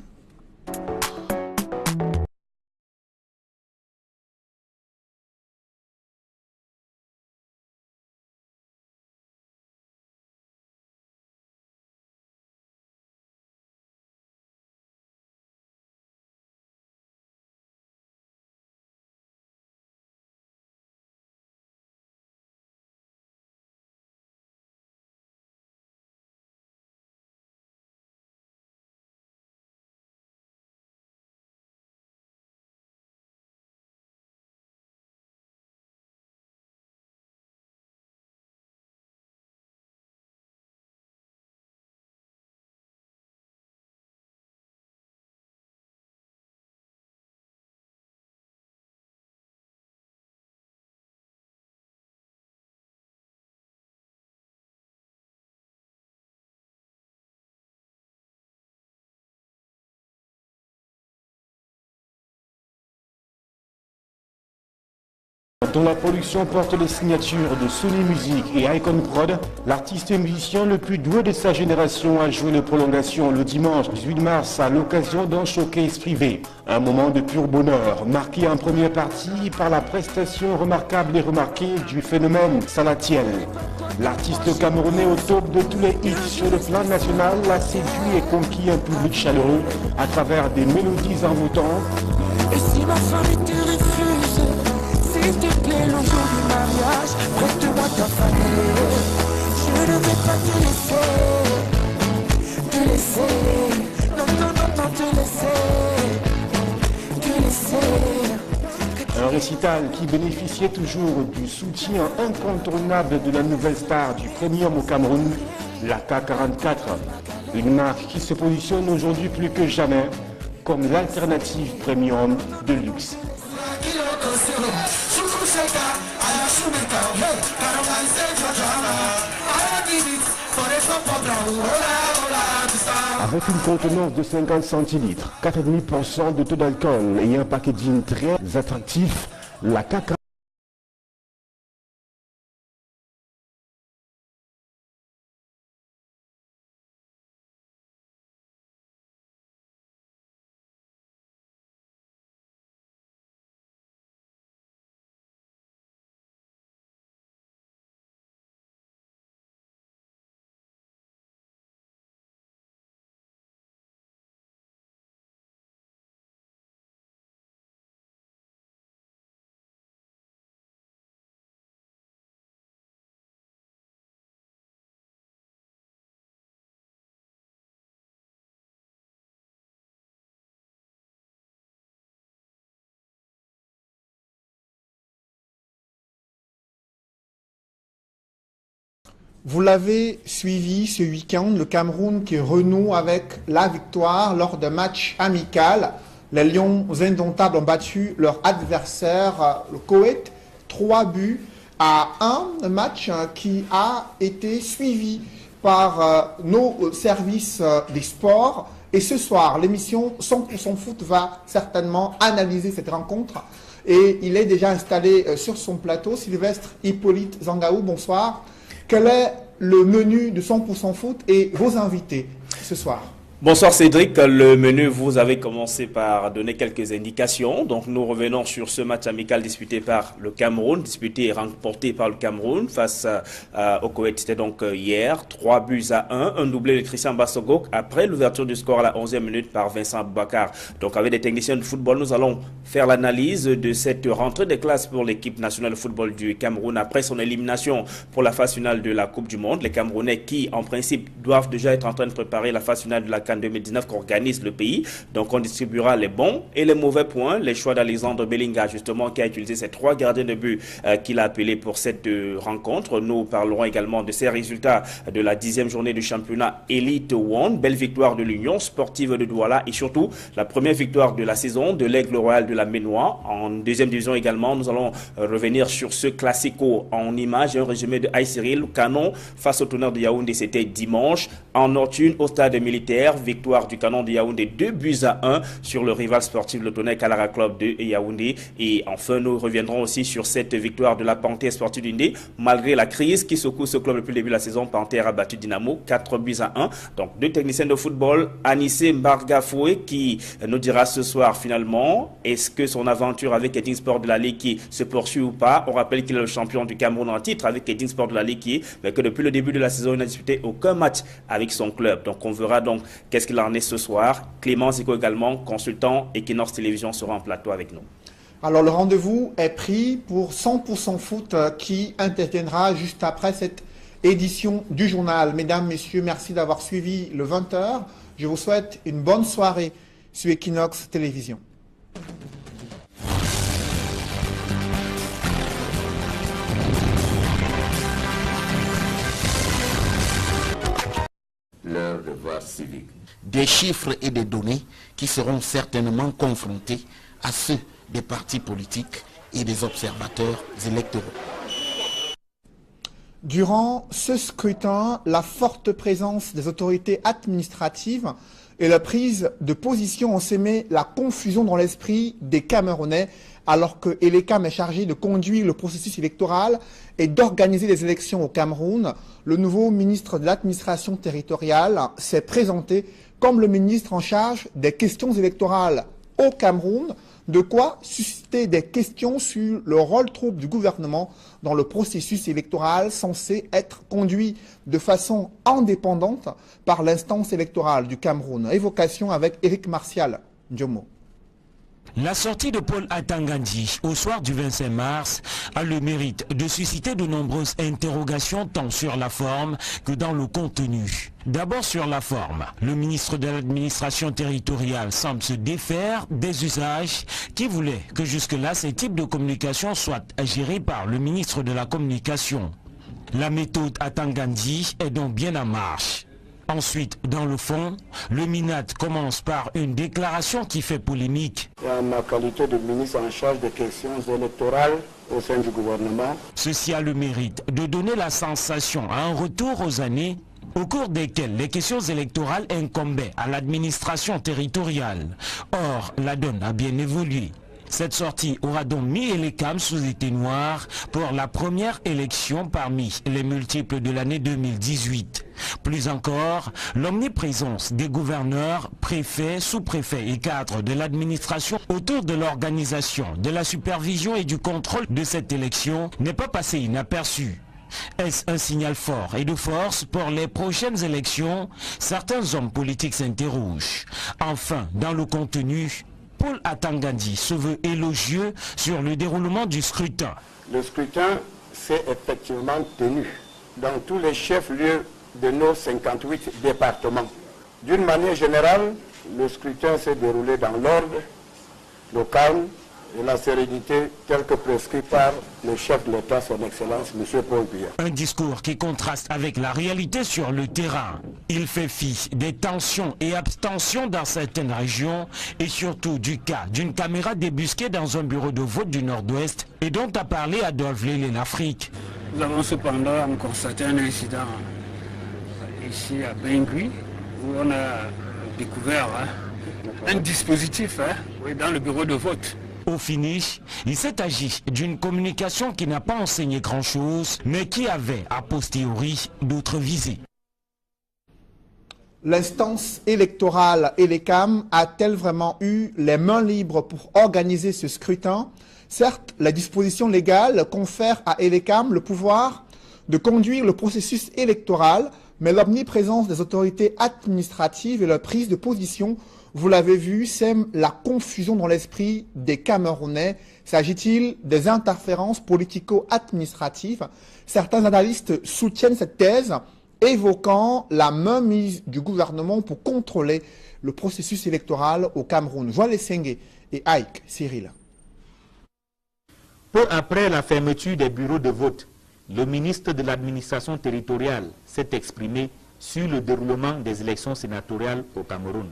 Dont la production porte les signatures de Sony Music et Icon Prod, l'artiste et musicien le plus doué de sa génération a joué les prolongations le dimanche 18 mars à l'occasion d'un showcase privé. Un moment de pur bonheur, marqué en première partie par la prestation remarquable et remarquée du phénomène Salatiel. L'artiste camerounais au top de tous les hits sur le plan national a séduit et conquis un public chaleureux à travers des mélodies envoûtantes. Et si ma famille te refuse, s'il te plaît, le jour du mariage, prête-moi ta famille. Je ne vais pas te laisser, non, te laisser. Un récital qui bénéficiait toujours du soutien incontournable de la nouvelle star du premium au Cameroun, la K44. Une marque qui se positionne aujourd'hui plus que jamais comme l'alternative premium de luxe. Avec une contenance de 50 centilitres, 4,5% de taux d'alcool et un packaging très attractif, la K44 Vous l'avez suivi ce week-end, le Cameroun qui renoue avec la victoire lors d'un match amical. Les Lions indomptables ont battu leur adversaire, le Koweït, 3-1. Un match qui a été suivi par nos services des sports. Et ce soir, l'émission 100% Foot va certainement analyser cette rencontre. Et il est déjà installé sur son plateau. Sylvestre Hippolyte Zangaou, bonsoir. Quel est le menu de 100% Foot et vos invités ce soir? Bonsoir Cédric, le menu, vous avez commencé par donner quelques indications. Donc nous revenons sur ce match amical disputé par le Cameroun, disputé et remporté par le Cameroun face au Koweït. C'était donc hier, 3-1, un doublé de Christian Bassogok après l'ouverture du score à la 11e minute par Vincent Bakar. Donc avec des techniciens de football, nous allons faire l'analyse de cette rentrée des classes pour l'équipe nationale de football du Cameroun après son élimination pour la phase finale de la Coupe du Monde. Les Camerounais qui, en principe, doivent déjà être en train de préparer la phase finale de la CAN 2019 qu'organise le pays. Donc on distribuera les bons et les mauvais points. Les choix d'Alexandre Bellinga, justement, qui a utilisé ces 3 gardiens de but qu'il a appelés pour cette rencontre. Nous parlerons également de ces résultats de la 10e journée du championnat Elite One. Belle victoire de l'Union sportive de Douala et surtout la première victoire de la saison de l'Aigle Royal de la Ménois. En 2e division également, nous allons revenir sur ce classico en images et un résumé de Aïe-Cyril. Canon face au Tonnerre de Yaoundé, c'était dimanche. En Nord-Une, au stade militaire, victoire du Canon de Yaoundé 2-1 sur le rival sportif le Tonnerre Kalara Club de Yaoundé. Et enfin, nous reviendrons aussi sur cette victoire de la Panthère sportive d'Indé. Malgré la crise qui secoue ce club depuis le début de la saison, Panthère a battu Dynamo 4-1. Donc 2 techniciens de football, Anissé Mbargafoué qui nous dira ce soir finalement, est-ce que son aventure avec Edding Sport de la Ligue qui se poursuit ou pas. On rappelle qu'il est le champion du Cameroun en titre avec Edding Sport de la Ligue mais que depuis le début de la saison, il n'a disputé aucun match avec son club. Donc on verra donc qu'est-ce qu'il en est ce soir. Clément Zico également, consultant Equinox Télévision, sera en plateau avec nous. Alors le rendez-vous est pris pour 100% foot qui interviendra juste après cette édition du journal. Mesdames, Messieurs, merci d'avoir suivi le 20h. Je vous souhaite une bonne soirée sur Equinox Télévision. Leur devoir civique. Des chiffres et des données qui seront certainement confrontés à ceux des partis politiques et des observateurs électoraux. Durant ce scrutin, la forte présence des autorités administratives et la prise de position ont sémé la confusion dans l'esprit des Camerounais, alors que Elekam est chargé de conduire le processus électoral et d'organiser les élections au Cameroun. Le nouveau ministre de l'administration territoriale s'est présenté comme le ministre en charge des questions électorales au Cameroun, de quoi susciter des questions sur le rôle trouble du gouvernement dans le processus électoral censé être conduit de façon indépendante par l'instance électorale du Cameroun. Évocation avec Éric Martial Ndiomo. La sortie de Paul Atangandi au soir du 25 mars a le mérite de susciter de nombreuses interrogations tant sur la forme que dans le contenu. D'abord sur la forme, le ministre de l'administration territoriale semble se défaire des usages qui voulaient que jusque-là ces types de communication soient gérés par le ministre de la communication. La méthode Atangandi est donc bien en marche. Ensuite, dans le fond, le MINAT commence par une déclaration qui fait polémique. En ma qualité de ministre en charge des questions électorales au sein du gouvernement. Ceci a le mérite de donner la sensation à un retour aux années au cours desquelles les questions électorales incombaient à l'administration territoriale. Or, la donne a bien évolué. Cette sortie aura donc mis Elekam sous éteignoir pour la première élection parmi les multiples de l'année 2018. Plus encore, l'omniprésence des gouverneurs, préfets, sous-préfets et cadres de l'administration autour de l'organisation, de la supervision et du contrôle de cette élection n'est pas passé inaperçu. Est-ce un signal fort et de force pour les prochaines élections? Certains hommes politiques s'interrogent. Enfin, dans le contenu, Paul Atangandi se veut élogieux sur le déroulement du scrutin. Le scrutin s'est effectivement tenu dans tous les chefs-lieux de nos 58 départements. D'une manière générale, le scrutin s'est déroulé dans l'ordre, le calme et la sérénité telle que prescrit par le chef de l'État, son Excellence, M. Paul Biya. Un discours qui contraste avec la réalité sur le terrain. Il fait fi des tensions et abstentions dans certaines régions et surtout du cas d'une caméra débusquée dans un bureau de vote du Nord-Ouest et dont a parlé Adolphe Lélé l'Afrique. Nous avons cependant constaté un incident ici à Bengui où on a découvert un dispositif dans le bureau de vote. Au finish, il s'est agi d'une communication qui n'a pas enseigné grand-chose, mais qui avait, a posteriori, d'autres visées. L'instance électorale Elekam a-t-elle vraiment eu les mains libres pour organiser ce scrutin? Certes, la disposition légale confère à Elekam le pouvoir de conduire le processus électoral, mais l'omniprésence des autorités administratives et leur prise de position, vous l'avez vu, sème la confusion dans l'esprit des Camerounais. S'agit-il des interférences politico-administratives? Certains analystes soutiennent cette thèse évoquant la mainmise du gouvernement pour contrôler le processus électoral au Cameroun. Joël Sengue et Ike Cyril. Peu après la fermeture des bureaux de vote, le ministre de l'administration territoriale s'est exprimé sur le déroulement des élections sénatoriales au Cameroun.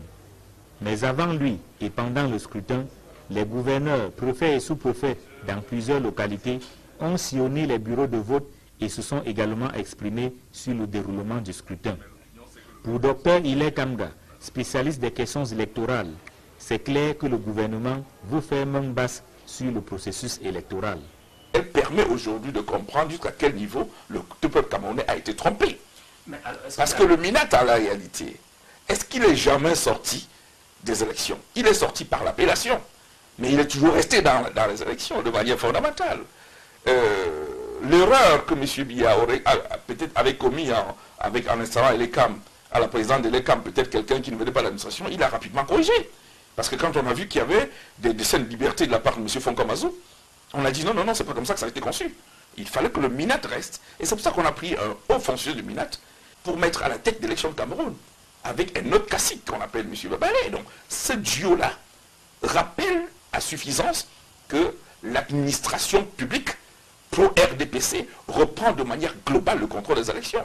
Mais avant lui et pendant le scrutin, les gouverneurs, préfets et sous-préfets dans plusieurs localités ont sillonné les bureaux de vote et se sont également exprimés sur le déroulement du scrutin. Pour Dr Ile Kamga, spécialiste des questions électorales, c'est clair que le gouvernement veut faire main basse sur le processus électoral. Elle permet aujourd'hui de comprendre jusqu'à quel niveau le peuple camerounais a été trompé. Parce que le MINAT, en la réalité, est-ce qu'il est jamais sorti des élections? Il est sorti par l'appellation, mais il est toujours resté dans les élections de manière fondamentale. L'erreur que M. Biya peut-être avait commis en installant l'ECAM, à la présidente de l'ECAM, peut-être quelqu'un qui ne venait pas de l'administration, il a rapidement corrigé. Parce que quand on a vu qu'il y avait des scènes de liberté de la part de M. Fonkamazou, on a dit non, c'est pas comme ça que ça a été conçu. Il fallait que le MINAT reste. Et c'est pour ça qu'on a pris un haut fonctionnaire du MINAT pour mettre à la tête d'élection de Cameroun, avec un autre cacique qu'on appelle M. Babalé. Donc ce duo-là rappelle à suffisance que l'administration publique pro-RDPC reprend de manière globale le contrôle des élections.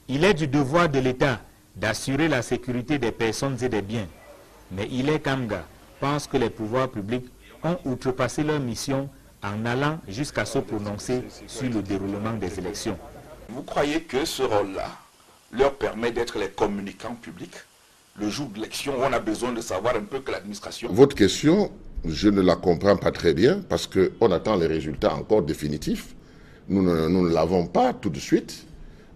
Il est du devoir de l'État d'assurer la sécurité des personnes et des biens. Mais Ile Kamga pense que les pouvoirs publics ont outrepassé leur mission en allant jusqu'à se prononcer sur le déroulement des élections. Vous croyez que ce rôle-là leur permet d'être les communicants publics le jour de l'élection où on a besoin de savoir un peu que l'administration... Votre question, je ne la comprends pas très bien parce qu'on attend les résultats encore définitifs. Nous ne l'avons pas tout de suite.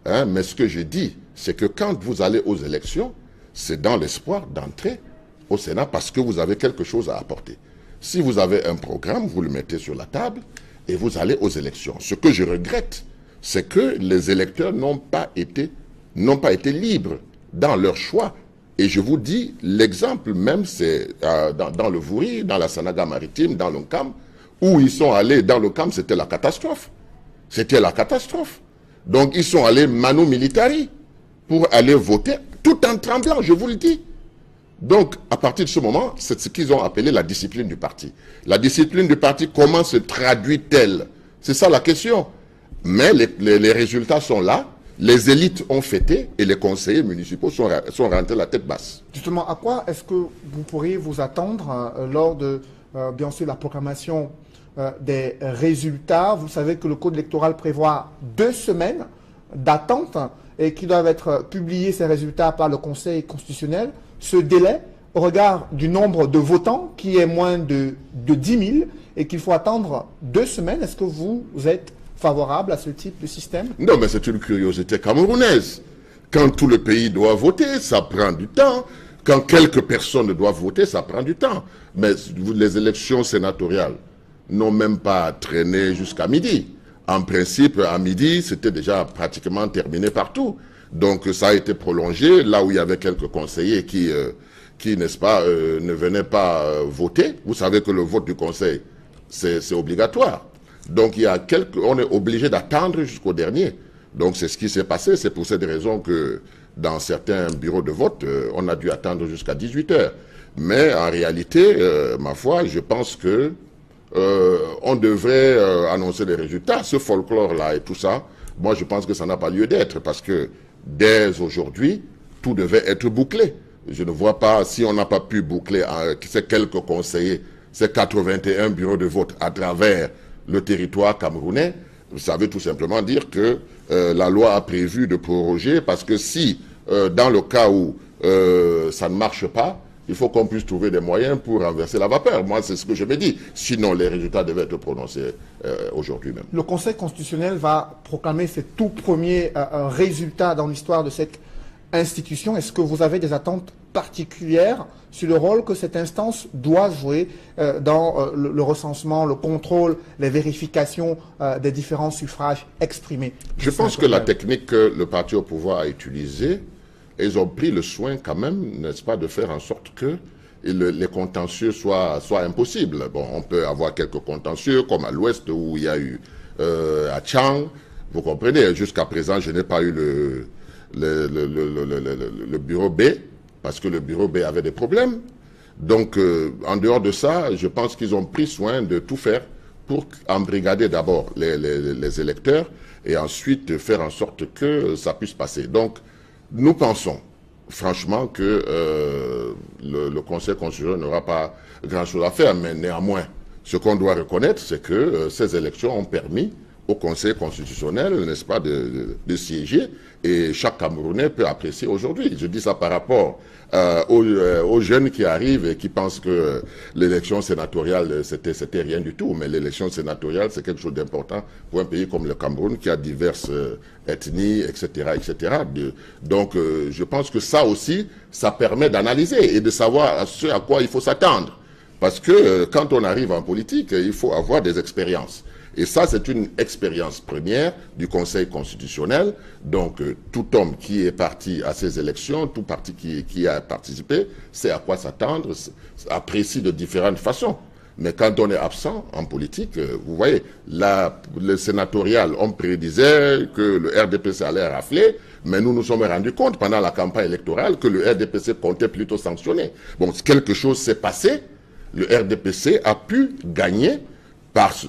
Hein, mais ce que j'ai dit, c'est que quand vous allez aux élections, c'est dans l'espoir d'entrer au Sénat parce que vous avez quelque chose à apporter. Si vous avez un programme, vous le mettez sur la table et vous allez aux élections. Ce que je regrette, c'est que les électeurs n'ont pas été libres dans leur choix. Et je vous dis, l'exemple même, c'est dans le Vouri, dans la Sanaga maritime, dans l'Oncam, où ils sont allés, dans l'Oncam, c'était la catastrophe. C'était la catastrophe. Donc ils sont allés manu militari pour aller voter, tout en tremblant, je vous le dis. Donc, à partir de ce moment, c'est ce qu'ils ont appelé la discipline du parti. La discipline du parti, comment se traduit-elle? C'est ça la question. Mais les résultats sont là, les élites ont fêté et les conseillers municipaux sont rentrés la tête basse. Justement, à quoi est-ce que vous pourriez vous attendre lors de, bien sûr, la proclamation des résultats? Vous savez que le code électoral prévoit 2 semaines d'attente et qui doivent être publiés, ces résultats, par le Conseil constitutionnel. Ce délai, au regard du nombre de votants, qui est moins de 10 000, et qu'il faut attendre 2 semaines, est-ce que vous êtes favorable à ce type de système? Non, mais c'est une curiosité camerounaise. Quand tout le pays doit voter, ça prend du temps. Quand quelques personnes doivent voter, ça prend du temps. Mais les élections sénatoriales n'ont même pas traîné jusqu'à midi. En principe, à midi, c'était déjà pratiquement terminé partout. Donc ça a été prolongé, là où il y avait quelques conseillers qui n'est-ce pas, ne venaient pas voter. Vous savez que le vote du conseil, c'est obligatoire. Donc on est obligé d'attendre jusqu'au dernier. Donc c'est ce qui s'est passé. C'est pour cette raison que dans certains bureaux de vote, on a dû attendre jusqu'à 18 h. Mais en réalité, ma foi, je pense que on devrait annoncer les résultats. Ce folklore-là et tout ça, moi je pense que ça n'a pas lieu d'être parce que dès aujourd'hui, tout devait être bouclé. Je ne vois pas, si on n'a pas pu boucler ces quelques conseillers, ces 81 bureaux de vote à travers le territoire camerounais, ça veut tout simplement dire que la loi a prévu de proroger, parce que si, dans le cas où ça ne marche pas, il faut qu'on puisse trouver des moyens pour renverser la vapeur. Moi, c'est ce que je me dis. Sinon, les résultats devaient être prononcés aujourd'hui même. Le Conseil constitutionnel va proclamer ses tout premiers résultats dans l'histoire de cette institution. Est-ce que vous avez des attentes particulières sur le rôle que cette instance doit jouer dans le recensement, le contrôle, les vérifications des différents suffrages exprimés? Je pense que la technique que le parti au pouvoir a utilisée, ils ont pris le soin quand même, n'est-ce pas, de faire en sorte que les contentieux soient impossibles. Bon, on peut avoir quelques contentieux, comme à l'ouest où il y a eu à Tchang. Vous comprenez, jusqu'à présent, je n'ai pas eu le bureau B, parce que le bureau B avait des problèmes. Donc, en dehors de ça, je pense qu'ils ont pris soin de tout faire pour embrigader d'abord les électeurs et ensuite faire en sorte que ça puisse passer. Donc, nous pensons franchement que le Conseil constitutionnel n'aura pas grand-chose à faire, mais néanmoins, ce qu'on doit reconnaître, c'est que ces élections ont permis au Conseil constitutionnel, n'est-ce pas, de siéger, et chaque Camerounais peut apprécier aujourd'hui. Je dis ça par rapport aux jeunes qui arrivent et qui pensent que l'élection sénatoriale, c'était rien du tout, mais l'élection sénatoriale, c'est quelque chose d'important pour un pays comme le Cameroun, qui a diverses ethnies, etc., etc. Donc, je pense que ça aussi, ça permet d'analyser et de savoir ce à quoi il faut s'attendre. Parce que quand on arrive en politique, il faut avoir des expériences. Et ça, c'est une expérience première du Conseil constitutionnel. Donc, tout homme qui est parti à ces élections, tout parti qui a participé, sait à quoi s'attendre, apprécie de différentes façons. Mais quand on est absent en politique, vous voyez, le sénatorial, on prédisait que le RDPC allait rafler, mais nous nous sommes rendus compte pendant la campagne électorale que le RDPC comptait plutôt sanctionner. Bon, quelque chose s'est passé, le RDPC a pu gagner.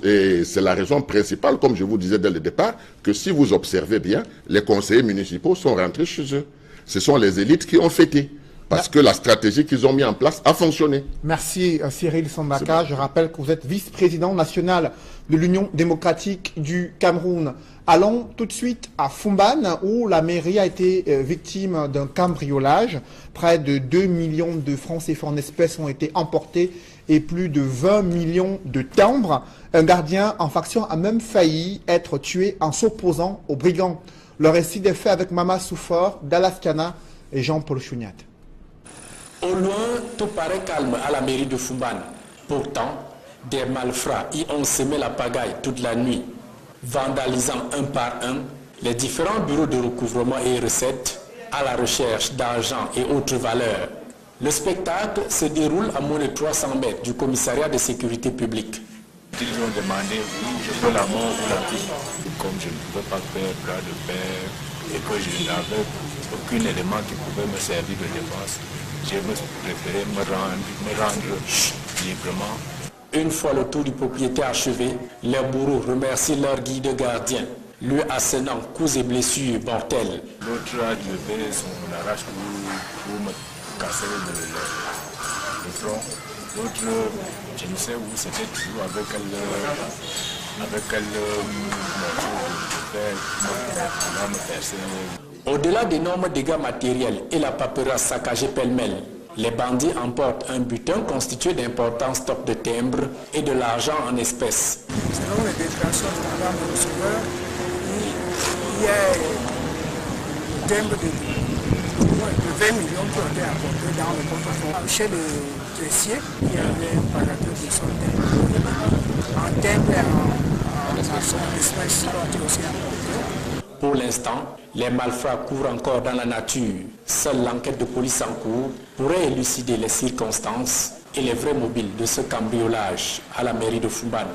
Et c'est la raison principale, comme je vous disais dès le départ, que si vous observez bien, les conseillers municipaux sont rentrés chez eux. Ce sont les élites qui ont fêté, parce que la stratégie qu'ils ont mis en place a fonctionné. Merci Cyril Sambaka. Je rappelle que vous êtes vice-président national de l'Union démocratique du Cameroun. Allons tout de suite à Fumban, où la mairie a été victime d'un cambriolage. Près de 2 millions de francs CFA en espèces ont été emportés et plus de 20 millions de timbres. Un gardien en faction a même failli être tué en s'opposant aux brigands. Le récit des faits avec Mama Soufor, Dalaskana et Jean-Paul Chouniat. Au loin, tout paraît calme à la mairie de Fumban. Pourtant, des malfrats y ont semé la pagaille toute la nuit, vandalisant un par un les différents bureaux de recouvrement et recettes à la recherche d'argent et autres valeurs. Le spectacle se déroule à moins de 300 mètres du commissariat de sécurité publique. Ils ont demandé, oui, je veux la mort ou la vie. Comme je ne pouvais pas faire bras de fer et que je n'avais aucun élément qui pouvait me servir de défense, j'ai préféré me rendre librement. Une fois le tour du propriétaire achevé, les bourreaux remercient leur guide gardien, lui assénant coups et blessures mortelles. L'autre a levé son arrache pour me casser le front. L'autre, je ne sais où, c'était toujours avec quelle morceau de fer. Au-delà d'énormes dégâts matériels et la paperasse saccagée pêle-mêle, les bandits emportent un butin constitué d'importants stocks de timbres et de l'argent en espèces. Selon les déclarations de Madame le receveur, il y a un timbre de 20 millions qui ont été apportés dans le portefeuille. Chez le caissier, il y avait un paragraphe de son timbre. En timbre et en espèces qui ont été aussi apportés. Pour l'instant, les malfrats courent encore dans la nature. Seule l'enquête de police en cours pourrait élucider les circonstances et les vrais mobiles de ce cambriolage à la mairie de Fumban.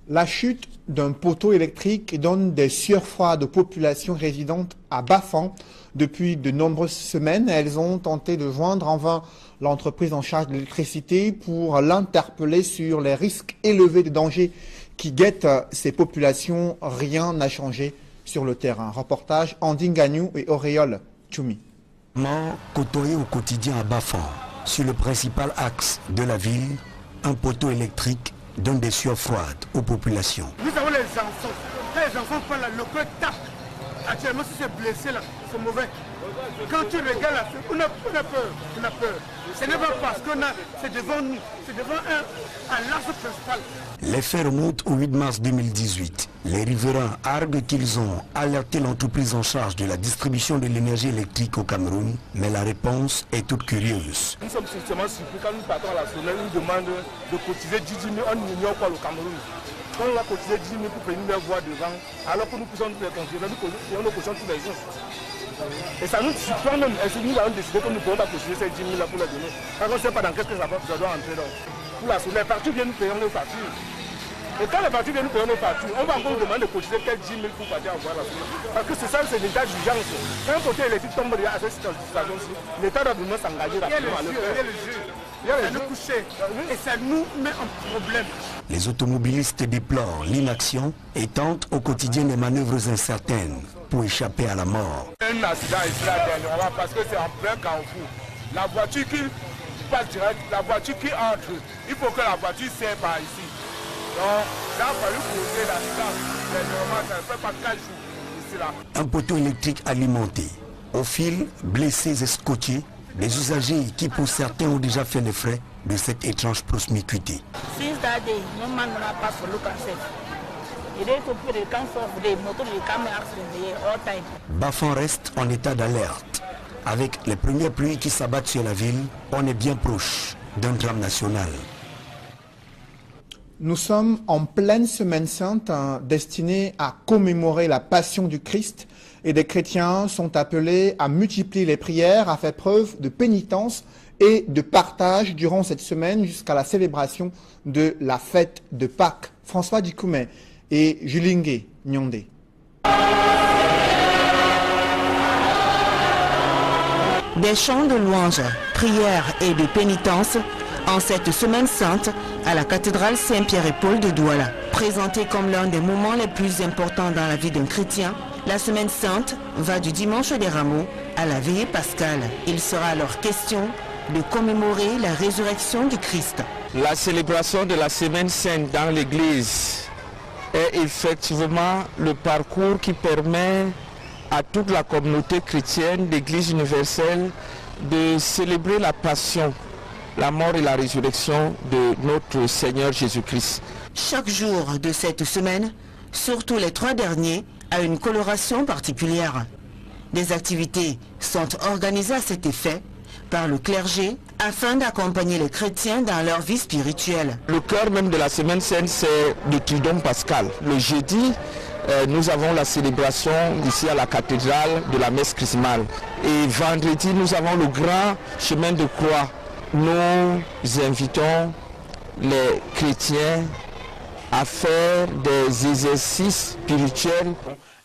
La chute d'un poteau électrique donne des sueurs froides aux populations résidentes à Bafan. Depuis de nombreuses semaines, elles ont tenté de joindre en vain l'entreprise en charge de l'électricité pour l'interpeller sur les risques élevés de danger qui guettent ces populations. Rien n'a changé sur le terrain. Reportage Andine Gagnou et Auréole Tchoumi. Côtoyé au quotidien à Bafan, sur le principal axe de la ville, un poteau électrique donne des sueurs froides aux populations. Nous avons les enfants. Quand les enfants parlent là, le cœur tape. Actuellement, si c'est blessé là, c'est mauvais. Quand tu regardes là, on a peur. On a peur. Ce n'est pas parce qu'on a, c'est devant nous, c'est devant un large principal. Les faits remontent au 8 mars 2018. Les riverains arguent qu'ils ont alerté l'entreprise en charge de la distribution de l'énergie électrique au Cameroun, mais la réponse est toute curieuse. Nous sommes justement surpris quand nous partons à la semaine, nous demandent de cotiser 10 000, on ignore quoi le Cameroun. Quand on va cotiser 10 000 pour venir leur voir devant, alors que nous pouvons nous faire considérer, nous faisons nos cautions tous les jours. Et ça nous surprend même. Est-ce que nous avons décidé que nous ne pouvons pas cotiser ces 10 000 là pour les donner? Parce qu'on ne sait pas dans qu'est-ce que ça doit entrer. Donc, pour la solaire, partout bien nous payons nos factures. Et quand les partis viennent nous payer nos partis, on va encore demander de cotiser quel 10 000 pour partir avoir la semaine. Parce que c'est ça, c'est l'état d'urgence. Quand un côté électrique tombe à cette situation-ci, l'État doit vraiment s'engager rapidement à le faire. Il y a le coucher. Et ça nous met en problème. Les automobilistes déplorent l'inaction et tentent au quotidien des manœuvres incertaines pour échapper à la mort. Un accident ici là dernièrement parce que c'est en plein carrefour. La voiture qui passe direct, la voiture qui entre, il faut que la voiture serre par ici. Donc, ça a fallu poser l'accident. Dernièrement, ça ne fait pas 4 jours ici là. Un poteau électrique alimenté, au fil, blessés et scotchés, des usagers qui pour certains ont déjà fait les frais de cette étrange promiscuité. Since that day, no man will pass for local safe. It is to put the council of the motor will come accident here all time. Bafan reste en état d'alerte. Avec les premières pluies qui s'abattent sur la ville, on est bien proche d'un drame national. Nous sommes en pleine semaine sainte destinée à commémorer la passion du Christ et des chrétiens sont appelés à multiplier les prières, à faire preuve de pénitence et de partage durant cette semaine jusqu'à la célébration de la fête de Pâques. François Dikoumé et Julingue Nyondé. Des chants de louanges, prières et de pénitence en cette semaine sainte à la cathédrale Saint-Pierre et Paul de Douala. Présentée comme l'un des moments les plus importants dans la vie d'un chrétien, la semaine sainte va du dimanche des Rameaux à la veillée pascale. Il sera alors question de commémorer la résurrection du Christ. La célébration de la semaine sainte dans l'église est effectivement le parcours qui permet à toute la communauté chrétienne d'Église universelle de célébrer la passion, la mort et la résurrection de notre Seigneur Jésus-Christ. Chaque jour de cette semaine, surtout les 3 derniers, a une coloration particulière. Des activités sont organisées à cet effet par le clergé afin d'accompagner les chrétiens dans leur vie spirituelle. Le cœur même de la semaine sainte, c'est le Triduum pascal. Le jeudi, nous avons la célébration ici à la cathédrale de la messe chrismale. Et vendredi, nous avons le grand chemin de croix. Nous invitons les chrétiens à faire des exercices spirituels.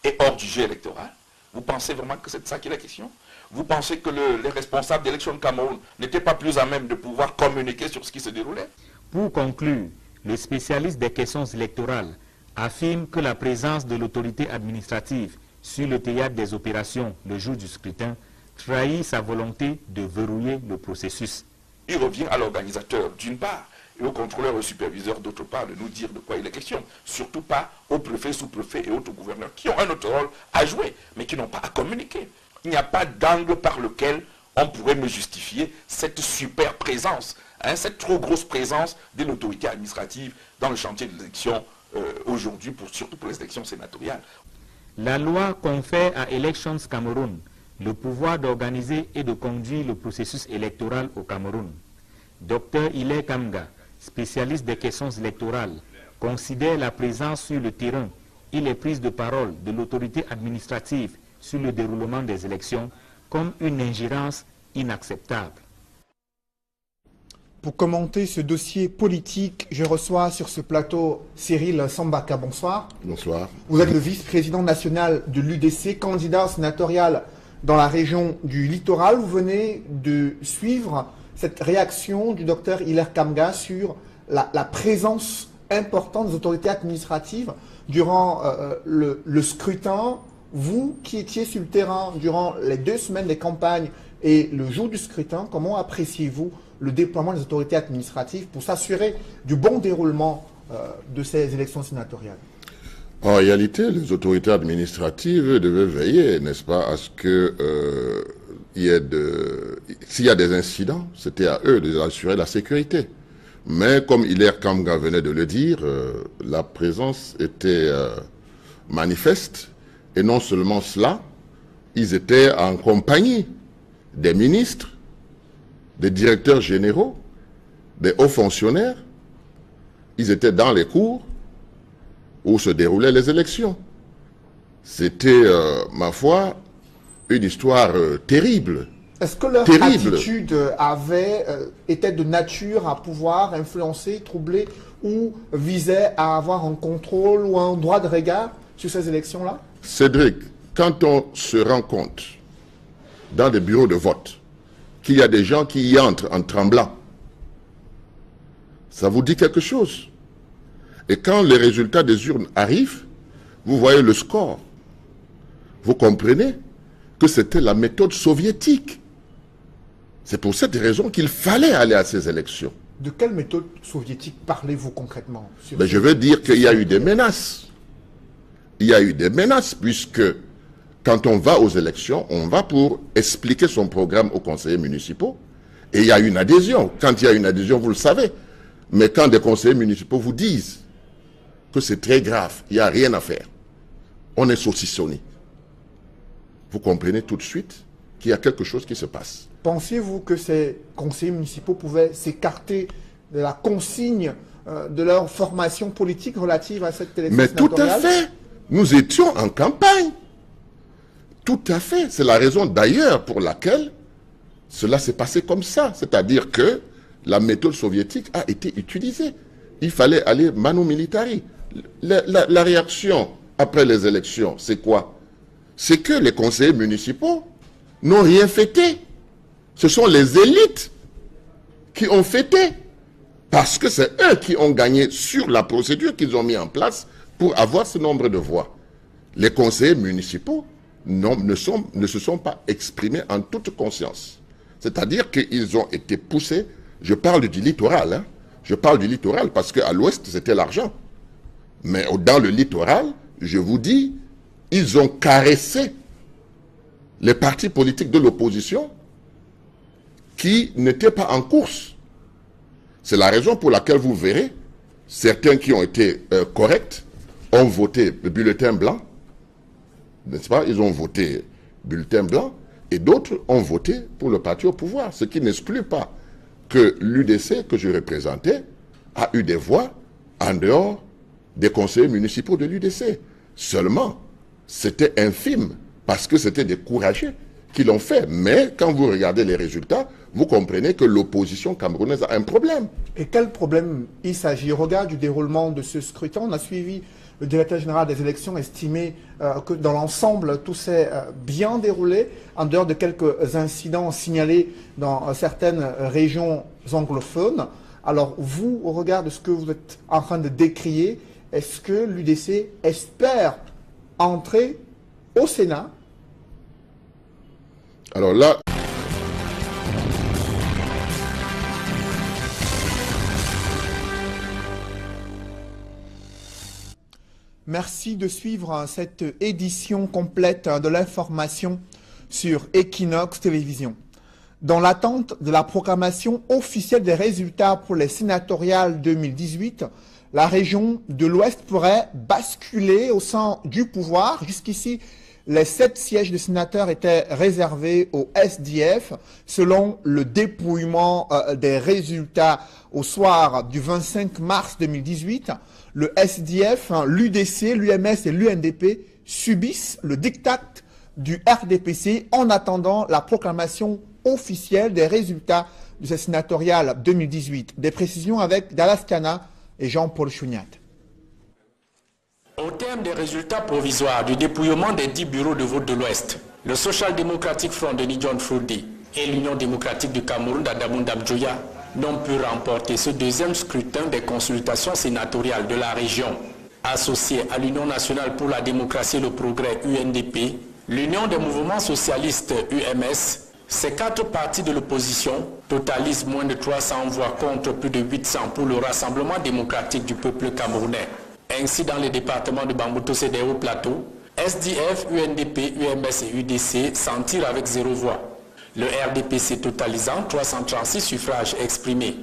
Et hors du jeu électoral. Vous pensez vraiment que c'est de ça qu'il est la question? Vous pensez que les responsables d'élection de Cameroun n'étaient pas plus à même de pouvoir communiquer sur ce qui se déroulait? Pour conclure, le spécialiste des questions électorales affirme que la présence de l'autorité administrative sur le théâtre des opérations le jour du scrutin trahit sa volonté de verrouiller le processus. Il revient à l'organisateur d'une part et au contrôleur et au superviseur d'autre part de nous dire de quoi il est question. Surtout pas aux préfets, sous-préfets et autres gouverneurs qui ont un autre rôle à jouer mais qui n'ont pas à communiquer. Il n'y a pas d'angle par lequel on pourrait me justifier cette super présence, cette trop grosse présence de l'autorité administrative dans le chantier de l'élection aujourd'hui, surtout pour les élections sénatoriales. La loi confère à Elections Cameroun le pouvoir d'organiser et de conduire le processus électoral au Cameroun. Dr Hilaire Kamga, spécialiste des questions électorales, considère la présence sur le terrain et les prises de parole de l'autorité administrative sur le déroulement des élections comme une ingérence inacceptable. Pour commenter ce dossier politique, je reçois sur ce plateau Cyril Sambaka. Bonsoir. Bonsoir. Vous êtes le vice-président national de l'UDC, candidat sénatorial dans la région du littoral. Vous venez de suivre cette réaction du docteur Hilaire Kamga sur la présence importante des autorités administratives durant le scrutin. Vous qui étiez sur le terrain durant les 2 semaines des campagnes et le jour du scrutin, comment appréciez-vous le déploiement des autorités administratives pour s'assurer du bon déroulement de ces élections sénatoriales? En réalité, les autorités administratives devaient veiller, n'est-ce pas, à ce que s'il y a des incidents, c'était à eux d'assurer la sécurité. Mais comme Hilaire Kamga venait de le dire, la présence était manifeste. Et non seulement cela, ils étaient en compagnie des ministres, des directeurs généraux, des hauts fonctionnaires. Ils étaient dans les cours où se déroulaient les élections. C'était, ma foi, une histoire terrible. Est-ce que leur attitude était de nature à pouvoir influencer, troubler ou visait à avoir un contrôle ou un droit de regard sur ces élections-là? Cédric, quand on se rend compte dans des bureaux de vote qu'il y a des gens qui y entrent en tremblant, ça vous dit quelque chose. Et quand les résultats des urnes arrivent, vous voyez le score. Vous comprenez que c'était la méthode soviétique. C'est pour cette raison qu'il fallait aller à ces élections. De quelle méthode soviétique parlez-vous concrètement? Je veux dire qu'il y a eu des menaces. Il y a eu des menaces puisque quand on va aux élections, on va pour expliquer son programme aux conseillers municipaux et il y a une adhésion. Quand il y a une adhésion, vous le savez. Mais quand des conseillers municipaux vous disent que c'est très grave, il n'y a rien à faire, on est saucissonné. Vous comprenez tout de suite qu'il y a quelque chose qui se passe. Pensiez-vous que ces conseillers municipaux pouvaient s'écarter de la consigne de leur formation politique relative à cette élection sénatoriale? Mais tout à fait. Nous étions en campagne. Tout à fait. C'est la raison d'ailleurs pour laquelle cela s'est passé comme ça. C'est-à-dire que la méthode soviétique a été utilisée. Il fallait aller manu militari. La réaction après les élections, c'est quoi? C'est que les conseillers municipaux n'ont rien fêté. Ce sont les élites qui ont fêté. Parce que c'est eux qui ont gagné sur la procédure qu'ils ont mis en place pour avoir ce nombre de voix. Les conseillers municipaux ne se sont pas exprimés en toute conscience. C'est-à-dire qu'ils ont été poussés. Je parle du littoral. Hein. Je parle du littoral parce qu'à l'ouest, c'était l'argent. Mais dans le littoral, je vous dis, ils ont caressé les partis politiques de l'opposition qui n'étaient pas en course. C'est la raison pour laquelle vous verrez, certains qui ont été corrects ont voté le bulletin blanc, n'est-ce pas? Ils ont voté bulletin blanc et d'autres ont voté pour le parti au pouvoir, ce qui n'exclut pas que l'UDC que je représentais a eu des voix en dehors des conseillers municipaux de l'UDC. Seulement, c'était infime parce que c'était des courageux qui l'ont fait. Mais quand vous regardez les résultats, vous comprenez que l'opposition camerounaise a un problème. Et quel problème il s'agit? Au regard du déroulement de ce scrutin, on a suivi le directeur général des élections estimé que dans l'ensemble, tout s'est bien déroulé, en dehors de quelques incidents signalés dans certaines régions anglophones. Alors vous, au regard de ce que vous êtes en train de décrier, est-ce que l'UDC espère entrer au Sénat? Alors là... Merci de suivre cette édition complète de l'information sur Equinox Télévision. Dans l'attente de la proclamation officielle des résultats pour les sénatoriales 2018, la région de l'Ouest pourrait basculer au sein du pouvoir. Jusqu'ici, les 7 sièges de sénateurs étaient réservés au SDF, selon le dépouillement des résultats au soir du 25 mars 2018. Le SDF, l'UDC, l'UMS et l'UNDP subissent le diktat du RDPC en attendant la proclamation officielle des résultats de ces sénatoriales 2018. Des précisions avec Dallas Cana et Jean-Paul Chouniat. Au terme des résultats provisoires du dépouillement des 10 bureaux de vote de l'Ouest, le Social Democratic Front de John Frundi et l'Union démocratique du Cameroun d'Adamou Damdjoya n'ont pu remporter ce deuxième scrutin des consultations sénatoriales de la région. Associée à l'Union nationale pour la démocratie et le progrès UNDP, l'Union des mouvements socialistes UMS, ces 4 partis de l'opposition totalisent moins de 300 voix contre plus de 800 pour le Rassemblement démocratique du peuple camerounais. Ainsi, dans les départements de Bambuto et des Hauts-Plateaux, SDF, UNDP, UMS et UDC s'en tirent avec 0 voix. Le RDPC totalisant 336 suffrages exprimés.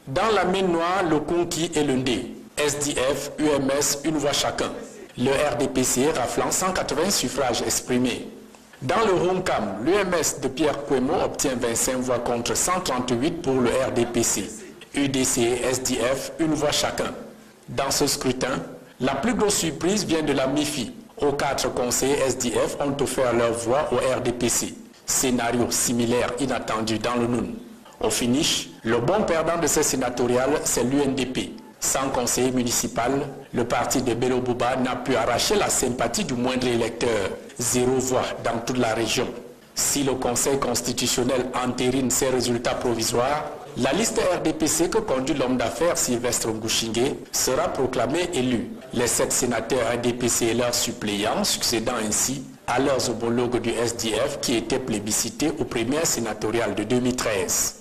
Dans la Mine Noire, le Conquis et le Ndé, SDF, UMS, une voix chacun. Le RDPC raflant 180 suffrages exprimés. Dans le Romcam, l'UMS de Pierre Kouemo obtient 25 voix contre 138 pour le RDPC. UDC et SDF, une voix chacun. Dans ce scrutin, la plus grosse surprise vient de la MIFI. Aux 4 conseillers SDF ont offert leur voix au RDPC. Scénario similaire inattendu dans le Noun. Au finish, le bon perdant de ces sénatoriales, c'est l'UNDP. Sans conseiller municipal, le parti de Bello Bouba n'a pu arracher la sympathie du moindre électeur. 0 voix dans toute la région. Si le Conseil constitutionnel entérine ces résultats provisoires, la liste RDPC que conduit l'homme d'affaires Sylvestre Ngouchingué sera proclamée élue. Les 7 sénateurs RDPC et leurs suppléants succédant ainsi à leurs homologues du SDF qui étaient plébiscités aux primaires sénatoriales de 2013.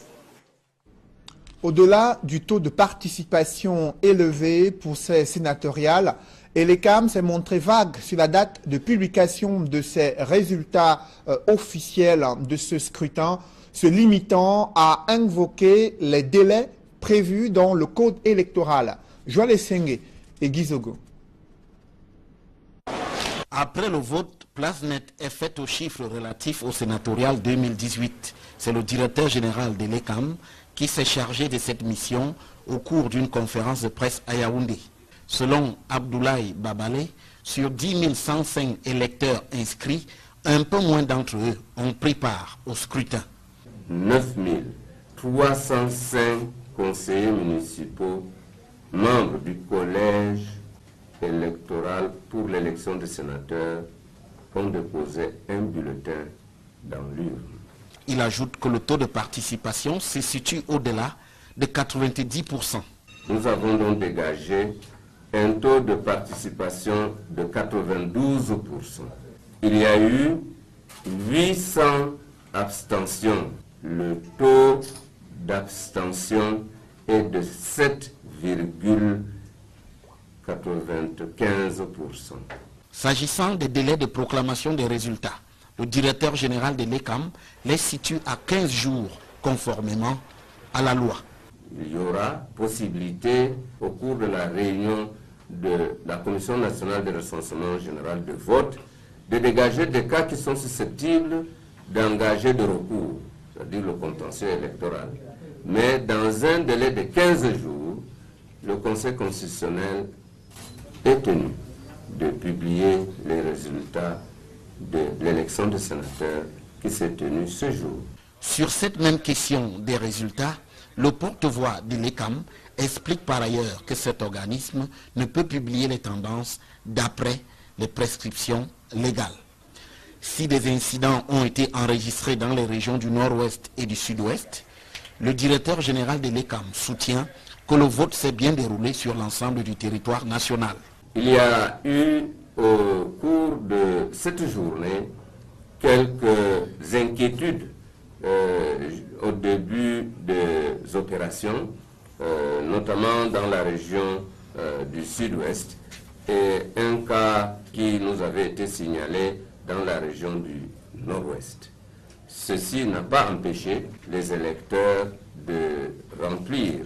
Au-delà du taux de participation élevé pour ces sénatoriales, Elecam s'est montré vague sur la date de publication de ces résultats officiels de ce scrutin, se limitant à invoquer les délais prévus dans le code électoral. Joël Essenge et Gizogo. Après le vote, place nette est faite aux chiffres relatifs au sénatorial 2018. C'est le directeur général de l'ECAM qui s'est chargé de cette mission au cours d'une conférence de presse à Yaoundé. Selon Abdoulaye Babale, sur 10 105 électeurs inscrits, un peu moins d'entre eux ont pris part au scrutin. 9 305 conseillers municipaux, membres du collège électoral pour l'élection des sénateurs, ont déposé un bulletin dans l'urne. Il ajoute que le taux de participation se situe au-delà de 90%. Nous avons donc dégagé un taux de participation de 92%. Il y a eu 800 abstentions. Le taux d'abstention est de 7,95%. S'agissant des délais de proclamation des résultats, le directeur général de l'ECAM les situe à 15 jours conformément à la loi. Il y aura possibilité au cours de la réunion de la Commission nationale de recensement général de vote de dégager des cas qui sont susceptibles d'engager de recours, c'est-à-dire le contentieux électoral. Mais dans un délai de 15 jours, le Conseil constitutionnel est tenu de publier les résultats de l'élection des sénateurs qui s'est tenue ce jour. Sur cette même question des résultats, le porte-voix de l'ECAM explique par ailleurs que cet organisme ne peut publier les tendances d'après les prescriptions légales. Si des incidents ont été enregistrés dans les régions du Nord-Ouest et du Sud-Ouest, le directeur général de l'ECAM soutient que le vote s'est bien déroulé sur l'ensemble du territoire national. Il y a eu au cours de cette journée quelques inquiétudes au début des opérations, notamment dans la région du Sud-Ouest, et un cas qui nous avait été signalé dans la région du Nord-Ouest. Ceci n'a pas empêché les électeurs de remplir